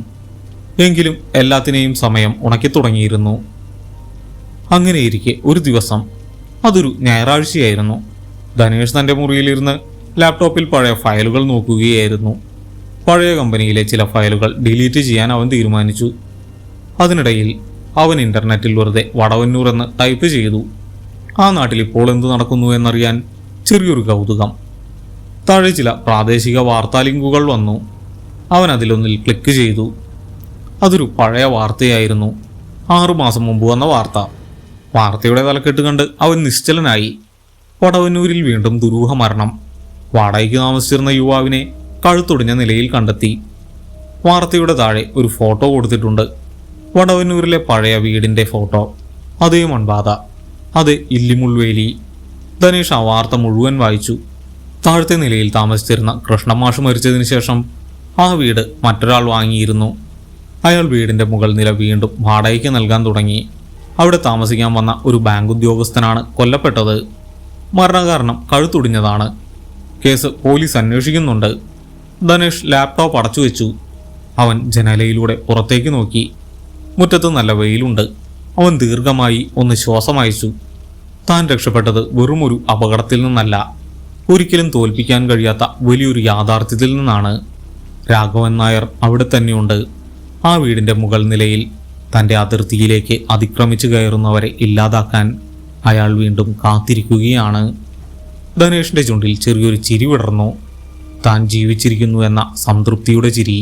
A: എങ്കിലും എല്ലാത്തിനെയും സമയം ഉണക്കിത്തുടങ്ങിയിരുന്നു. അങ്ങനെയിരിക്കെ ഒരു ദിവസം, അതൊരു ഞായറാഴ്ചയായിരുന്നു. ധനേഷ് തൻ്റെ മുറിയിലിരുന്ന് ലാപ്ടോപ്പിൽ പഴയ ഫയലുകൾ നോക്കുകയായിരുന്നു. പഴയ കമ്പനിയിലെ ചില ഫയലുകൾ ഡിലീറ്റ് ചെയ്യാൻ അവൻ തീരുമാനിച്ചു. അതിനിടയിൽ അവൻ ഇൻ്റർനെറ്റിൽ വെറുതെ വടവന്നൂർ എന്ന് ടൈപ്പ് ചെയ്തു. ആ നാട്ടിൽ ഇപ്പോൾ എന്ത് നടക്കുന്നു എന്നറിയാൻ ചെറിയൊരു കൗതുകം. താഴെ ചില പ്രാദേശിക വാർത്താ ലിങ്കുകൾ വന്നു. അവൻ അതിലൊന്നിൽ ക്ലിക്ക് ചെയ്തു. അതൊരു പഴയ വാർത്തയായിരുന്നു. 6 മാസം മുമ്പ് വന്ന വാർത്ത. വാർത്തയുടെ തലക്കെട്ട് കണ്ട് അവൻ നിശ്ചലനായി. വടവന്നൂരിൽ വീണ്ടും ദുരൂഹ മരണം. വാടകയ്ക്ക് താമസിച്ചിരുന്ന യുവാവിനെ കഴുത്തൊടിഞ്ഞ നിലയിൽ കണ്ടെത്തി. വാർത്തയുടെ താഴെ ഒരു ഫോട്ടോ കൊടുത്തിട്ടുണ്ട്. വടവന്നൂരിലെ പഴയ വീടിൻ്റെ ഫോട്ടോ. അതേ മൺപാത, അതേ ഇല്ലിമുൾവേലി. ധനേഷ് ആ വാർത്ത മുഴുവൻ വായിച്ചു. താഴത്തെ നിലയിൽ താമസിച്ചിരുന്ന കൃഷ്ണമാഷ് മരിച്ചതിന് ശേഷം ആ വീട് മറ്റൊരാൾ വാങ്ങിയിരുന്നു. അയാൾ വീടിൻ്റെ മുകൾ നില വീണ്ടും വാടകയ്ക്ക് നൽകാൻ തുടങ്ങി. അവിടെ താമസിക്കാൻ വന്ന ഒരു ബാങ്ക് ഉദ്യോഗസ്ഥനാണ് കൊല്ലപ്പെട്ടത്. മരണകാരണം കഴുത്തൊടിഞ്ഞതാണ്. കേസ് പോലീസ് അന്വേഷിക്കുന്നുണ്ട്. ധനേഷ് ലാപ്ടോപ്പ് അടച്ചു വെച്ചു. അവൻ ജനാലയിലൂടെ പുറത്തേക്ക് നോക്കി. മുറ്റത്ത് നല്ല വെയിലുണ്ട്. അവൻ ദീർഘമായി ഒന്ന് ശ്വാസമയച്ചു. താൻ രക്ഷപ്പെട്ടത് വെറുമൊരു അപകടത്തിൽ നിന്നല്ല, ഒരിക്കലും തോൽപ്പിക്കാൻ കഴിയാത്ത വലിയൊരു യാഥാർത്ഥ്യത്തിൽ നിന്നാണ്. രാഘവൻ നായർ അവിടെ തന്നെയുണ്ട്, ആ വീടിൻ്റെ മുകൾ നിലയിൽ. തൻ്റെ അതിർത്തിയിലേക്ക് അതിക്രമിച്ചു കയറുന്നവരെ ഇല്ലാതാക്കാൻ അയാൾ വീണ്ടും കാത്തിരിക്കുകയാണ്. ധനേഷിൻ്റെ ചുണ്ടിൽ ചെറിയൊരു ചിരി വിടർന്നു. താൻ ജീവിച്ചിരിക്കുന്നു എന്ന സംതൃപ്തിയുടെ ചിരി.